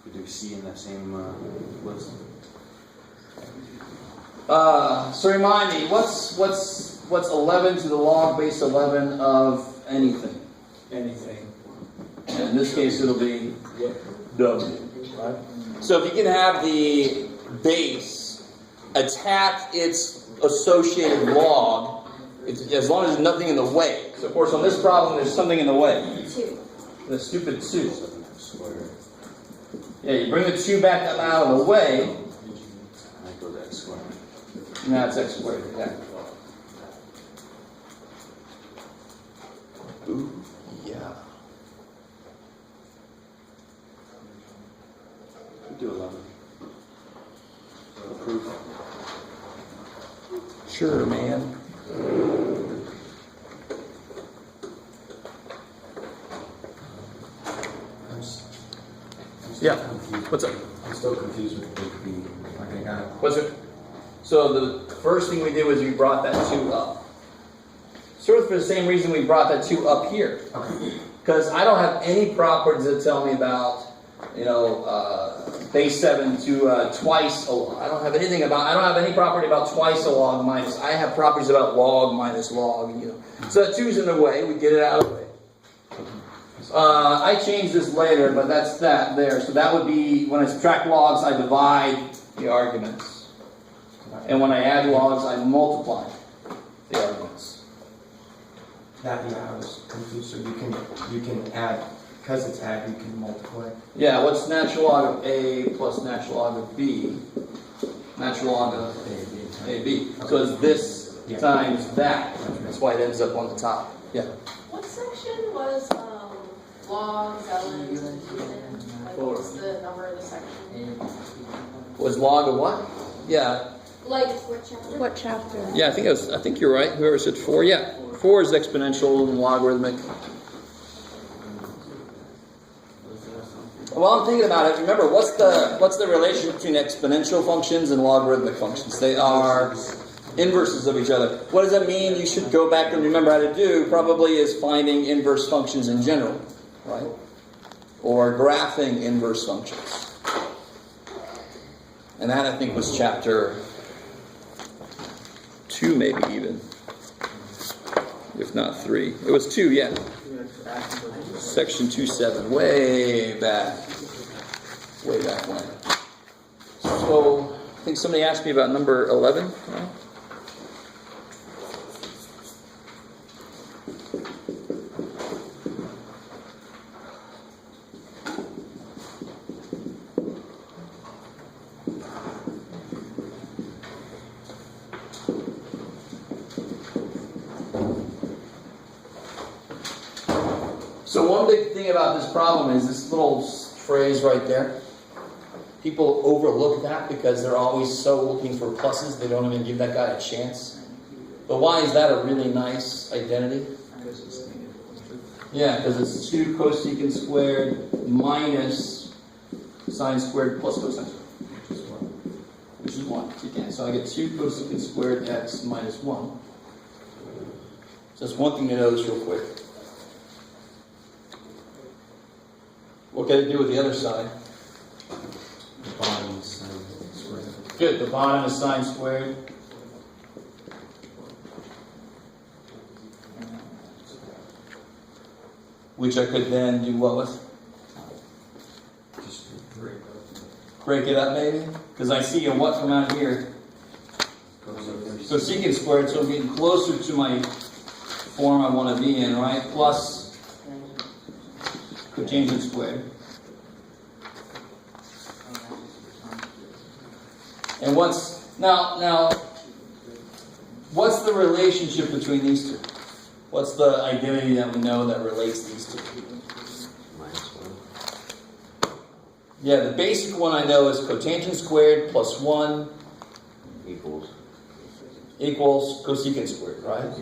We do C in that same list. So remind me, what's 11 to the log base 11 of anything? Anything. And in this case, it'll be Yep. W, right? So if you can have the base attack its associated log, as long as there's nothing in the way. So of course, on this problem, there's something in the way. 2. The stupid 2. Yeah, you bring the 2 back out of the way. That goes x squared. Now it's x squared. Yeah. Ooh, yeah. We do 11. Proof. Sure, man. Yeah. What's up? I'm still confused with big B. Okay, got it. What's it? So the first thing we did was we brought that 2 up. Sort of for the same reason we brought that 2 up here. Okay. Because I don't have any properties that tell me about, base 7 to twice a log. I don't have any property about twice a log minus. I have properties about log minus log, So that 2's in the way, we get it out of the way. I changed this later, but that's that there. So that would be, when I subtract logs, I divide the arguments. And when I add logs, I multiply the arguments. That, yeah, I was confused. So you can add, because it's add, you can multiply. Yeah, what's natural log of A plus natural log of B? Natural log of AB. So it's this times that. That's why it ends up on the top. Yeah. What section was logs, LNs, and like, what was the number of the section? Was log of what? Yeah. Like, What chapter? Yeah, I think you're right. Whoever said 4, yeah. 4 is exponential and logarithmic. While I'm thinking about it, remember what's the relation between exponential functions and logarithmic functions? They are inverses of each other. What does that mean? You should go back and remember how to do. Probably is finding inverse functions in general, right? Or graphing inverse functions. And that I think was chapter 2, maybe even, if not 3. It was 2, yeah. Section 2.7, way back when. So, I think somebody asked me about number 11. Right? So one big thing about this problem is this little phrase right there. People overlook that because they're always so looking for pluses, they don't even give that guy a chance. But why is that a really nice identity? Yeah, because it's 2 cosecant squared minus sine squared plus cosine squared. is 1. Again, so I get 2 cosecant squared x minus 1. Just one thing to notice real quick. What can I do with the other side? The bottom is sine squared. Good, the bottom is sine squared. Which I could then do what with? Just break up. Break it up maybe? Because I see a what come out here. Cosecant squared, so I'm getting closer to my form I want to be in, right? Plus cotangent squared. And what's what's the relationship between these two? What's the identity that we know that relates these two? Minus 1. Yeah, the basic one I know is cotangent squared plus 1 equals cosecant squared, right?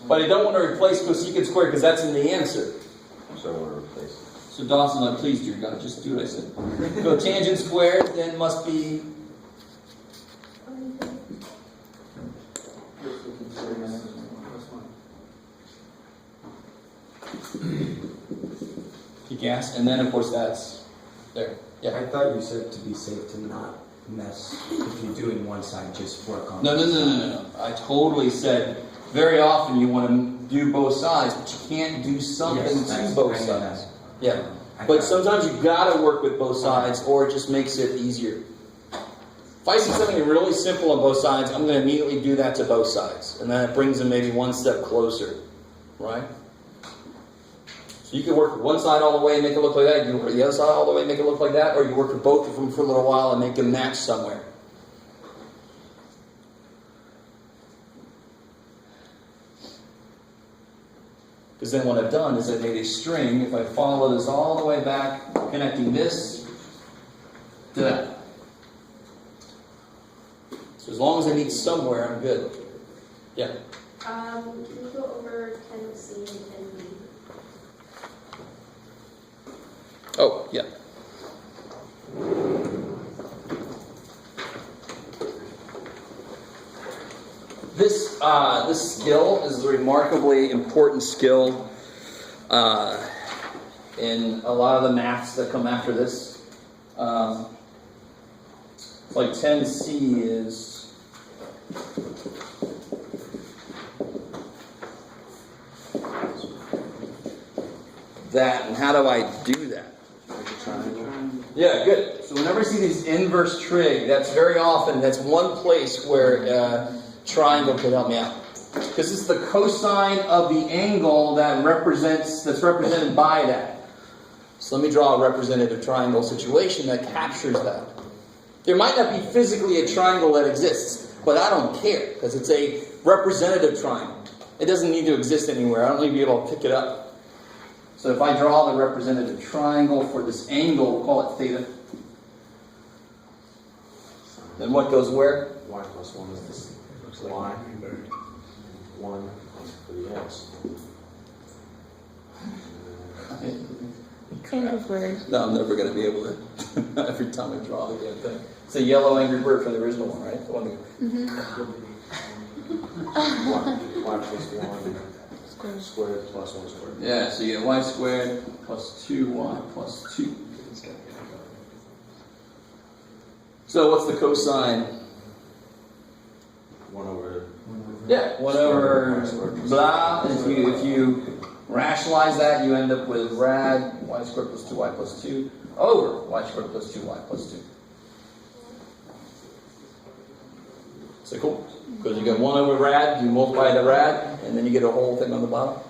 But I don't want to replace cosecant squared because that's in the answer. So I want to replace it. So Dawson, I'm pleased you're going to just do what I said. Cotangent squared then must be gas, and then of course that's there. Yeah. I thought you said to be safe to not mess, if you're doing one side, just work on No. I totally said very often you want to do both sides, but you can't do something to both sides. Yeah. But sometimes you gotta work with both sides, or it just makes it easier. If I see something really simple on both sides, I'm going to immediately do that to both sides, and then it brings them maybe one step closer, right? So you can work with one side all the way and make it look like that. You can work with the other side all the way and make it look like that, or you work with both of them for a little while and make them match somewhere. Because then what I've done is I've made a string. If I follow this all the way back, connecting this to that. So as long as I meet somewhere, I'm good. Yeah. Can you go over 10C and 10B? Oh, yeah. This skill is a remarkably important skill in a lot of the maths that come after this. Like 10C is that, and how do I do that? Yeah, good. So whenever I see these inverse trig, that's very often, that's one place where triangle could help me out. Because it's the cosine of the angle that's represented by that. So let me draw a representative triangle situation that captures that. There might not be physically a triangle that exists, but I don't care, because it's a representative triangle. It doesn't need to exist anywhere. I don't need to be able to pick it up. So if I draw the representative triangle for this angle, we'll call it theta. Then what goes where? Y plus 1 is this. Y. 1 for the x. Angry bird. No, I'm never going to be able to. Every time I draw the damn thing. It's a yellow angry bird from the original one, right? The one that... Y plus 1 squared plus 1 squared. Yeah, so you get y squared plus 2y plus 2. So what's the cosine? 1 over. Yeah, 1 over blah. If you rationalize that, you end up with rad y squared plus 2y plus 2 over y squared plus 2y plus 2. Is that cool? Because you get 1 over rad, you multiply the rad, and then you get a whole thing on the bottom.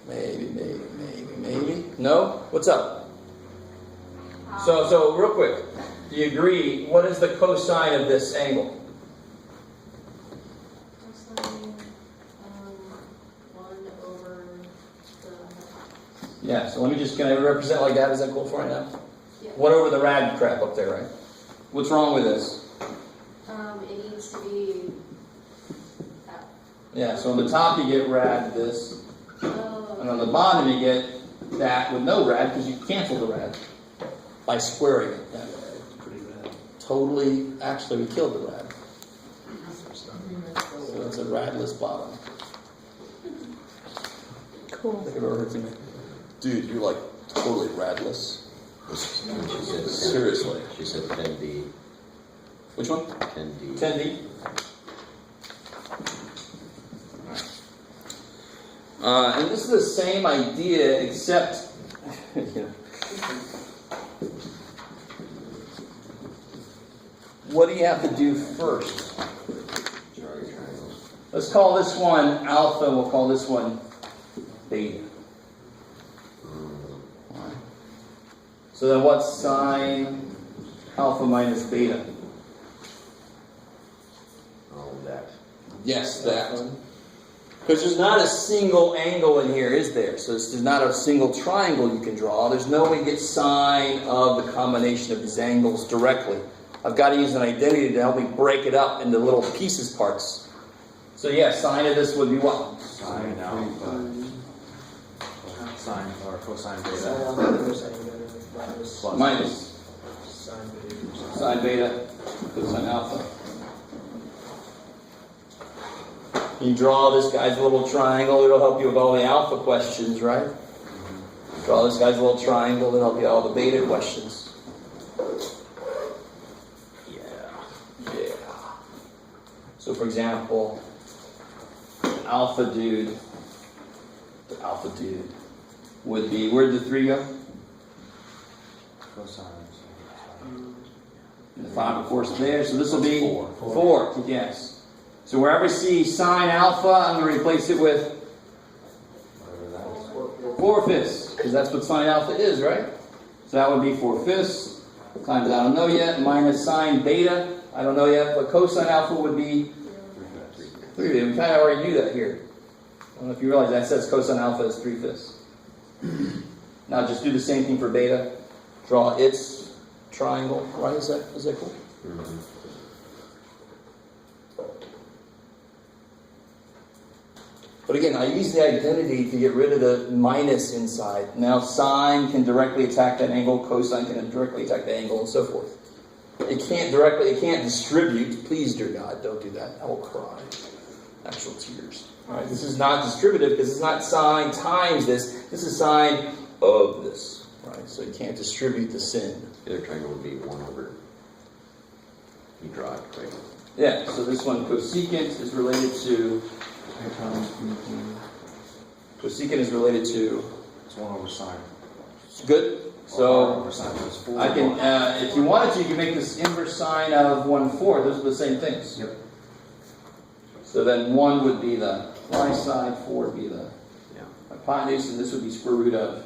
Maybe. No? What's up? So real quick, do you agree? What is the cosine of this angle? Cosine 1 over the... Yeah, so can I represent like that? Is that cool for right now? Yeah. 1 over the rad crap up there, right? What's wrong with this? It needs to be... Yeah, so on the top you get rad this, Oh. and on the bottom you get that with no rad because you cancel the rad by squaring it. Yeah. totally, actually we killed the rad. So it's a radless bottom. Cool. I think I've ever heard something. Dude, you're like totally radless. She said, Seriously. She said 10D. Which one? 10D. 10D. And this is the same idea, except, you know, what do you have to do first? Let's call this one alpha, we'll call this one beta. Alright. So then what's sine alpha minus beta? Oh, that. Yes, that. Because there's not a single angle in here, is there? So there's not a single triangle you can draw. There's no way to get sine of the combination of these angles directly. I've got to use an identity to help me break it up into little pieces parts. So yeah, sine of this would be what? Sine alpha. Sine or cosine beta. Minus Sine beta. sine beta, cosine alpha. You draw this guy's little triangle, it'll help you with all the alpha questions, right? Draw this guy's little triangle, it'll help you with all the beta questions. Yeah. So for example, the alpha dude would be, where'd the 3 go? Cosine. And the 5 of course there, so this will be 4, yes. So wherever I see sine alpha, I'm going to replace it with Whatever that is. 4/5, because that's what sine alpha is, right? So that would be 4/5 times I don't know yet, minus sine beta, I don't know yet, but cosine alpha would be 3. We kind of already do that here. I don't know if you realize that says cosine alpha is 3/5. Now just do the same thing for beta. Draw its triangle, right? Is that cool? Mm-hmm. But again, I use the identity to get rid of the minus inside. Now sine can directly attack that angle, cosine can directly attack the angle, and so forth. It can't distribute. Please, dear God, don't do that. I will cry. Actual tears. All right, this is not distributive because it's not sine times this. This is sine of this. Right, so you can't distribute the sin. The other triangle would be 1 over. You draw it, right? Yeah, so this one, cosecant is related to. Cosecant is related to. It's 1 over sine. Good. Or 1 So over sine, so it's 4. I can, if you wanted to, you can make this inverse sine of 1/4. Those are the same things. Yep. So then 1 would be the y side, 4 would be the hypotenuse, and this would be square root of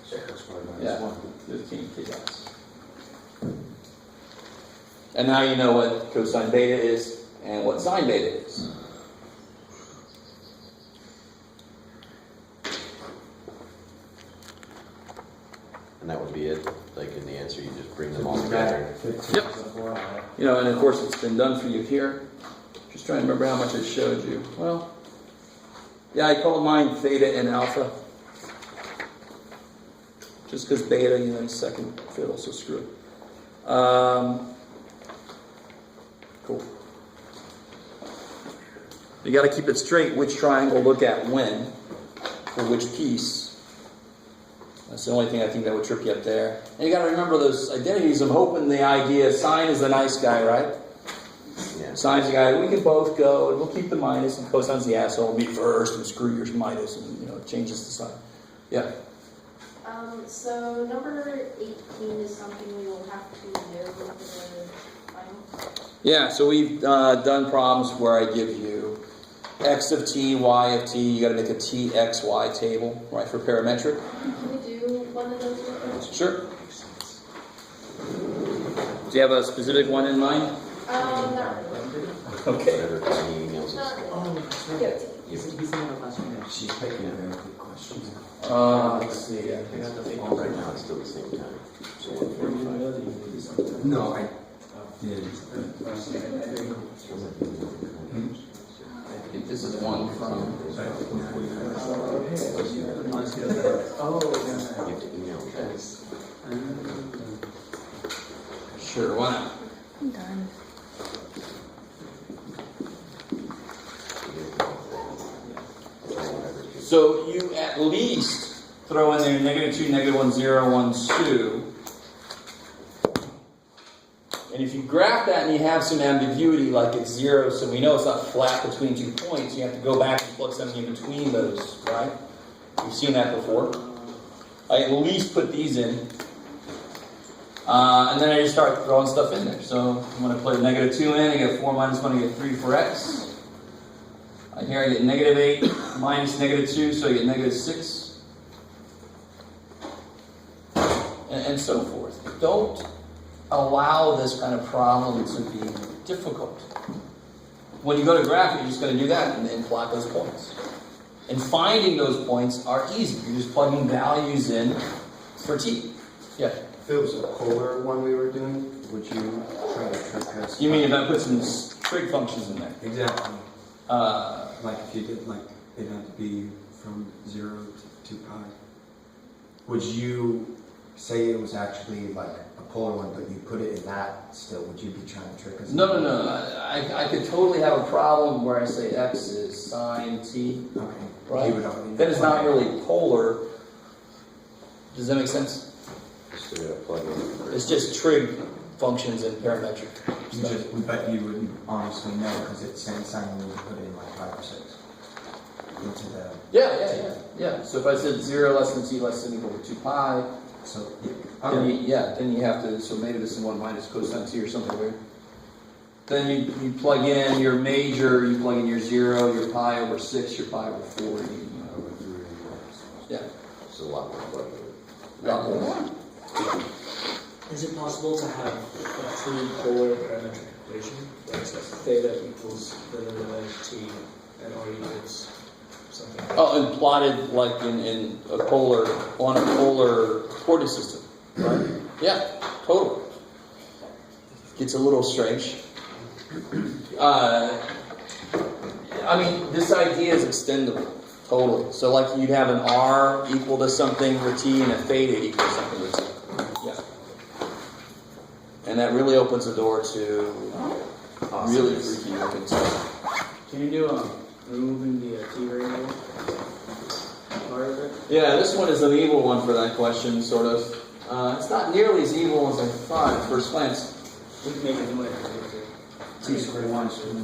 So that's why minus Yeah. 1. 15 kgas. And now you know what cosine beta is and what sine beta is. And that would be it. Like in the answer, you just bring them all together. Yep. You know, and of course it's been done for you here. Just trying to remember how much I showed you. Well, yeah, I called mine theta and alpha. Just because beta, you know, is second fiddle, so screw it. Cool. You got to keep it straight which triangle look at when, for which piece. That's the only thing I think that would trip you up there. And you got to remember those identities. I'm hoping the idea, sine is the nice guy, right? Yeah. Sine's the guy, we can both go, and we'll keep the minus, and cosine's the asshole, me first, and screw your minus, and, you know, it changes the sign. Yeah. So number 18 is something we will have to do for the final. Yeah, so we've done problems where I give you x of t, y of t, you got to make a t, x, y table, right, for parametric. Can we do one of those real quick? Sure. Do you have a specific one in mind? Not really. Okay. Whatever tiny emails is. Not really. Give it to me. She's picking a very good question. Let's see. Right now, it's still the same time. So 1:45. No, I did. I think this is one from. You have to email that. Sure, why not? I'm done. So you at least throw in there -2, -1, 0, 1, 2. And if you graph that and you have some ambiguity, like it's 0, so we know it's not flat between 2 points, you have to go back and plug something in between those, right? You've seen that before. I at least put these in. And then I just start throwing stuff in there. So I'm going to put -2 in, I get 4 minus 1, I get 3 for x. Here I get -8 minus -2, so I get -6. And so forth. Don't allow this kind of problem to be difficult. When you go to graph, you're just going to do that and then plot those points. And finding those points are easy. You're just plugging values in for t. Yeah. If it was a polar one we were doing, would you try to trick us? You mean if I put some trig functions in there? Exactly. Like if you did, like, it had to be from 0 to pi. Would you say it was actually like a polar one, but you put it in that still? Would you be trying to trick us? No. I could totally have a problem where I say x is sine t. Okay. Right. You would already That is not really polar. Does that make sense? So you gotta plug in. It's just trig functions and parametric You stuff. just, but you wouldn't honestly know because it's same sign when you put in like 5 or 6 into the. Yeah. So if I said 0 less than t less than or equal to 2 pi, So then you have to. So maybe this is 1 minus cosine t or something weird. Then you plug in your major, you plug in your 0, your pi over 6, your pi over 4. Over 3. Yeah. It's a lot more plugging. Lot more. Is it possible to have a true polar parametric equation? Like theta equals t and r equals something. Oh, and plotted like in a polar, on a polar coordinate system, right? Yeah, totally. Gets a little strange. I mean, this idea is extendable, totally. So like you'd have an r equal to something with t and a theta equal to something with t. Yeah. And that really opens the door to really freaky looking stuff. Can you do removing the t variable part of it? Yeah, this one is an evil one for that question, sort of. It's not nearly as evil as I thought at first glance. We can make it do it. t squared minus 1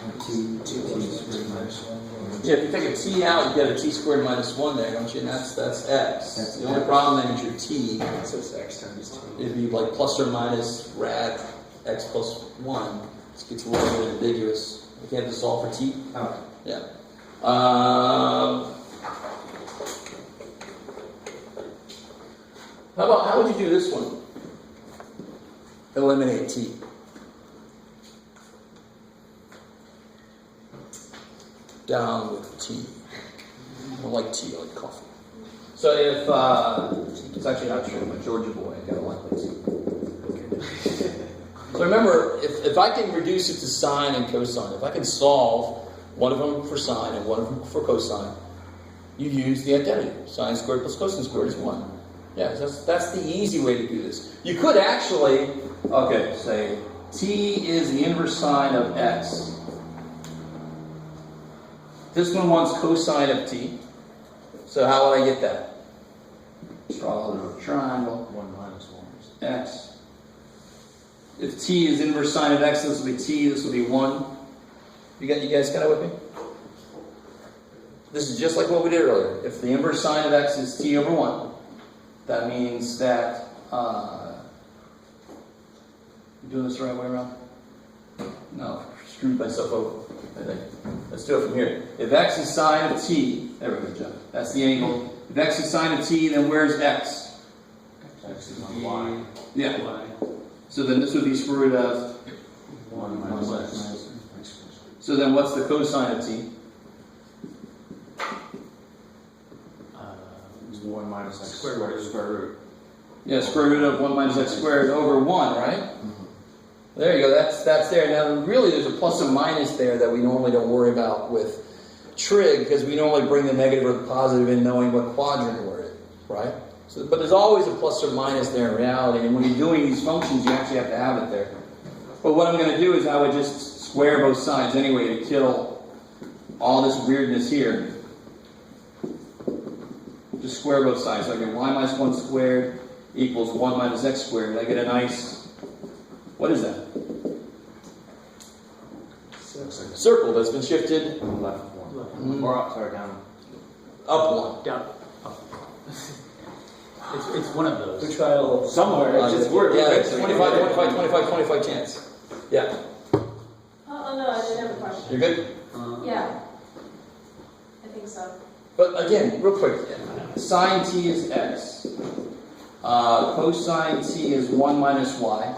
and t squared minus 1. Yeah, if you take a t out, you get a t squared minus 1 there, don't you? And that's x. That's the only problem then is your t. So it's x times t. It'd be like plus or minus rad x plus 1. This gets a little bit ambiguous. We can't have to solve for t. Oh, Yeah. How would you do this one? Eliminate t. Down with tea. I like tea, I like coffee. So if, it's actually not true, I'm a Georgia boy, I gotta like tea. So remember, if I can reduce it to sine and cosine, if I can solve one of them for sine and one of them for cosine, you use the identity. Sine squared plus cosine squared is 1. Yeah, that's the easy way to do this. You could actually, okay, say t is the inverse sine of x. This one wants cosine of t. So how would I get that? Draw a little triangle. 1 minus 1. X. If t is inverse sine of x, this will be t, this will be 1. You guys kind of with me? This is just like what we did earlier. If the inverse sine of x is t over 1, that means that, I'm doing this the right way around? No, screwed myself over, I think. Let's do it from here. If x is sine of t, there we go, Jeff. That's the angle. If x is sine of t, then where's x? X is on y. Yeah. Y. So then this would be square root of. 1 minus x. So then what's the cosine of t? It's 1 minus x Square squared. root. Square root. Yeah, square root of 1 minus x squared over 1, right? Mm-hmm. There you go, that's there. Now really there's a plus and minus there that we normally don't worry about with trig, because we normally bring the negative or the positive in knowing what quadrant we're in, right? So, but there's always a plus or minus there in reality, and when you're doing these functions, you actually have to have it there. But what I'm going to do is I would just square both sides anyway to kill all this weirdness here. Just square both sides. So I get y minus 1 squared equals 1 minus x squared. I get a nice, what is that? Circle that's been shifted Left one. Or up, sorry, down. up 1. Down. It's one of those. We try all Somewhere, it's just weird. Yeah, it's 25 chance. Yeah. Oh, no, I didn't have a question. You're good? Yeah. I think so. But again, real quick, sine t is x. Cosine t is 1 minus y.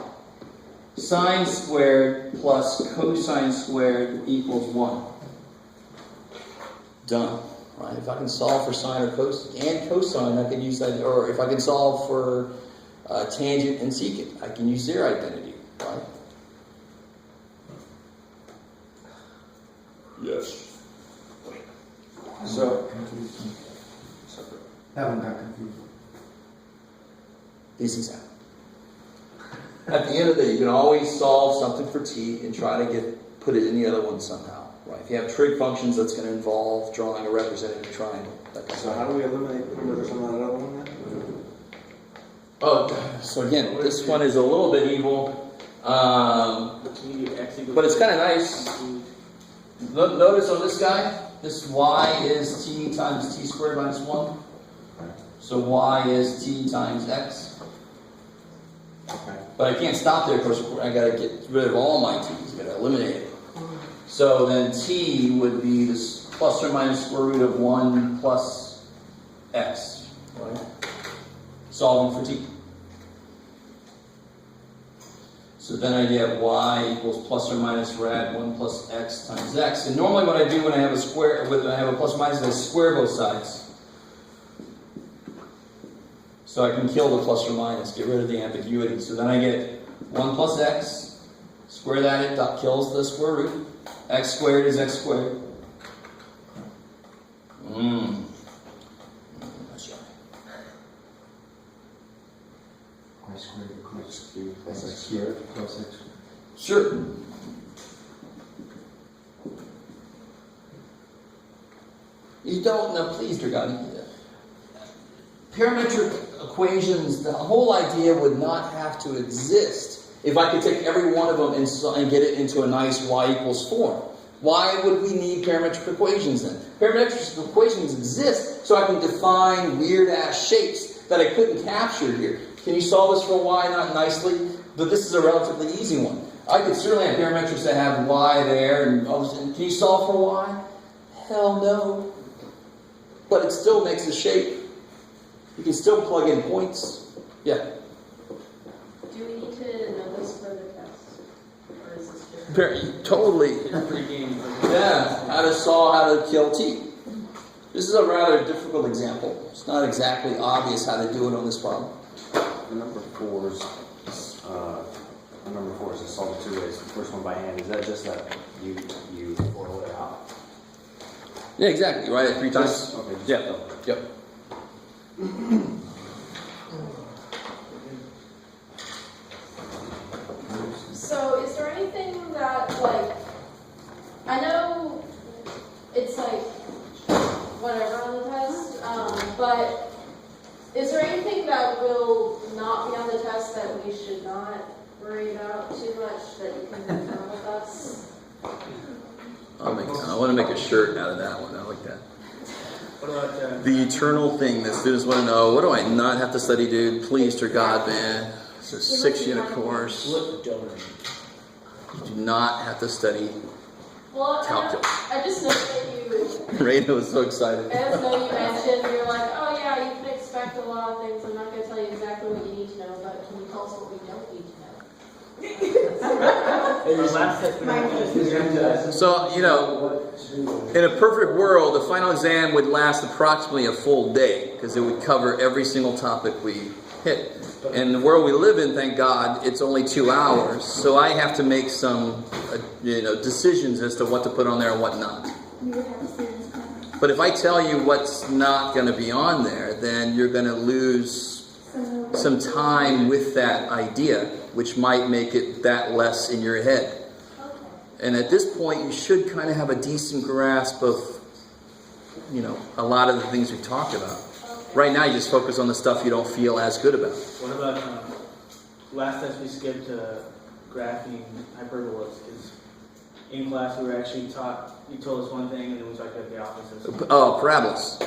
Sine squared plus cosine squared equals 1. Done. Right? If I can solve for sine or cosine, I can use that. Or if I can solve for tangent and secant, I can use their identity. Right? Yes. So, That one got confused. These things happen. At the end of the day, you can always solve something for t and try to put it in the other one somehow. Right? If you have trig functions, that's going to involve drawing a representative triangle. That kind of so thing. how do we eliminate numbers from that other one then? Oh, so again, this one is a little bit evil, Can you do x equals but it's kind of nice. Notice on this guy, this y is t times t squared minus 1. So y is t times x. Okay. But I can't stop there, of course. I got to get rid of all my t's. Got to eliminate it. So then t would be this plus or minus square root of 1 plus x. Right? Solving for t. So then I get y equals plus or minus rad 1 plus x times x. And normally what I do when I have a square, when I have a plus or minus, I square both sides. So I can kill the plus or minus, get rid of the ambiguity. So then I get 1 plus x, square that, it kills the square root. X squared is x squared. That's right. Y squared equals X cubed plus x x squared squared. plus x squared. Sure. You don't, now please, dear God, parametric equations, the whole idea would not have to exist if I could take every one of them and get it into a nice y equals form. Why would we need parametric equations then? Parametric equations exist so I can define weird-ass shapes that I couldn't capture here. Can you solve this for y not nicely? But this is a relatively easy one. I could certainly have parametrics that have y there, and can you solve for y? Hell no. But it still makes a shape. You can still plug in points. Yeah. Do we need to know this for the test? Or is this just... Totally. Pre-game. Yeah. How to solve how to kill t. This is a rather difficult example. It's not exactly obvious how to do it on this problem. The number 4 is solved 2 ways. The first one by hand. Is that just that you FOIL it out? Yeah, exactly. You write it 3 times. Okay. Just Yeah. Yep. So, is there anything that, like, I know it's like whatever on the test, but is there anything that will not be on the test that we should not worry about too much that you can confirm with us? I want to make a shirt out of that one. I like that. What about The eternal thing that students want to know. What do I not have to study, dude? Please, dear God, man. It's a 6-unit course. Flip donor. You do not have to study. Well, Calculus. I just know that you, Rayna was so excited. I just know you mentioned, you're like, oh yeah, you can expect a lot of things. I'm not going to tell you exactly what you need to know, but can you tell us what we don't need to know? our last test? So, in a perfect world, the final exam would last approximately a full day because it would cover every single topic we hit. In the world we live in, thank God, it's only 2 hours. So I have to make some, decisions as to what to put on there and what not. You would have to see this class. But if I tell you what's not going to be on there, then you're going to lose some time with that idea, which might make it that less in your head. And at this point, you should kind of have a decent grasp of, a lot of the things we talked about. Right now, you just focus on the stuff you don't feel as good about. What about, last test we skipped graphing hyperbolas, because in class we were actually taught, you told us one thing and then we talked about the opposite. Oh, parabolas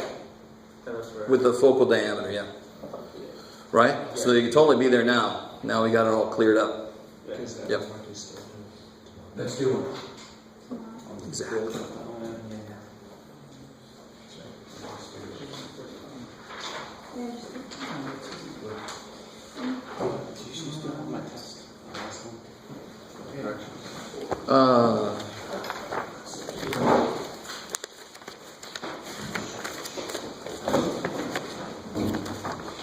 That was for with the focal diameter, yeah. Right? So you can totally be there now. Now we got it all cleared up. Because that Yep. might be still good. Let's do it. Exactly.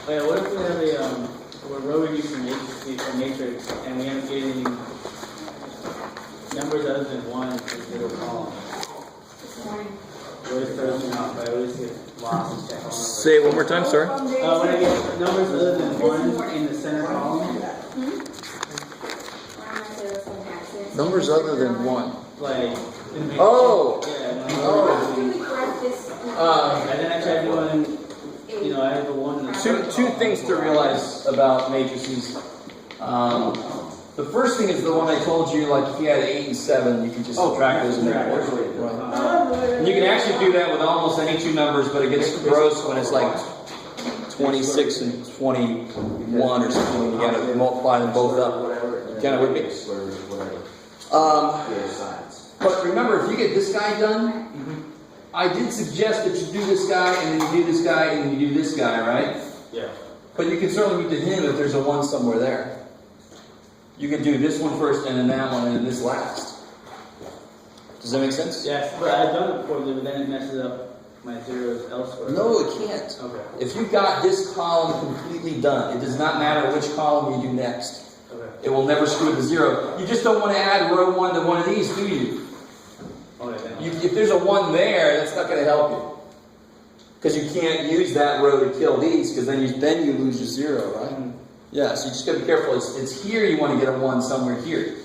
Yeah, what if we have we're road using matrix and we end up getting numbers other than 1 instead of column? What if throws me off? I always get lost and check all numbers. Say it one more time, sir. When I get numbers other than 1 in the center column, Numbers other than 1. like, Oh! yeah, Oh. and then I tried doing, I have the 1 in the Two things to realize about matrices. The first thing is the one I told you, like if you had 8 and 7, you can just subtract those and make it work. Right. And you can actually do that with almost any two numbers, but it gets gross when it's like 26 and 21 or something, when you gotta multiply them both up. Kind of with me? But remember, if you get this guy done, I did suggest that you do this guy, and then you do this guy, and then you do this guy, right? Yeah. But you can certainly do him if there's a 1 somewhere there. You can do this one first, and then that one, and then this last. Does that make sense? Yes, but I've done it before, but then it messes up my zeros elsewhere. No, it can't. Okay. If you got this column completely done, it does not matter which column you do next. Okay. It will never screw with the 0. You just don't want to add row 1 to one of these, do you? Okay, then. If there's a 1 there, that's not going to help you. Because you can't use that row to kill these, because then you lose your 0, right? Mm-hmm. Yeah, so you just got to be careful. It's here you want to get a 1 somewhere here.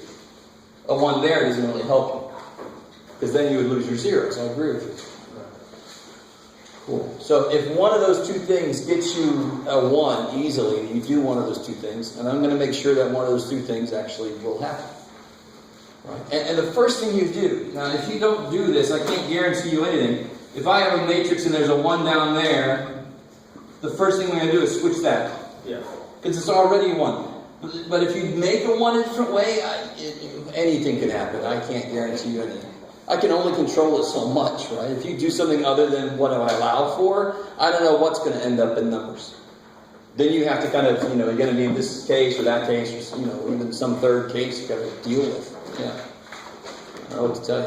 A 1 there doesn't really help you. Because then you would lose your 0s. I agree with you. Cool. So if one of those two things gets you a 1 easily, you do one of those two things, and I'm going to make sure that one of those two things actually will happen. Right? And the first thing you do, now if you don't do this, I can't guarantee you anything. If I have a matrix and there's a 1 down there, the first thing we're going to do is switch that. Yeah. Because it's already 1. But if you make a 1 a different way, anything can happen. I can't guarantee you anything. I can only control it so much, right? If you do something other than what I allow for, I don't know what's going to end up in numbers. Then you have to kind of, you're going to be in this case or that case, or, even some third case you've got to deal with. Yeah. I don't know what to tell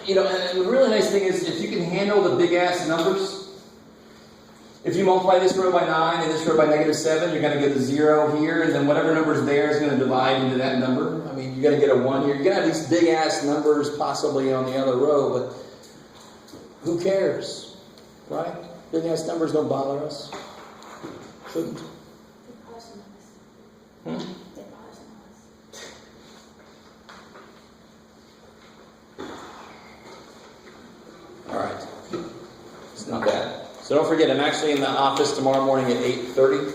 you. And the really nice thing is if you can handle the big-ass numbers, if you multiply this row by 9 and this row by -7, you're going to get a 0 here, and then whatever number's there is going to divide into that number. I mean, you're going to get a 1 here. You're going to have these big-ass numbers possibly on the other row, but who cares, right? Big-ass numbers don't bother us. Shouldn't. All right. It's not bad. So don't forget, I'm actually in the office tomorrow morning at 8:30.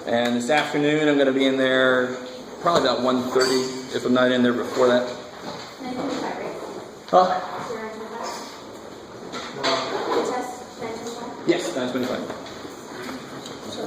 And this afternoon, I'm going to be in there probably about 1:30, if I'm not in there before that. 9:25, right? Huh? 9:25? The test, 9:25? Yes, 9:25. So,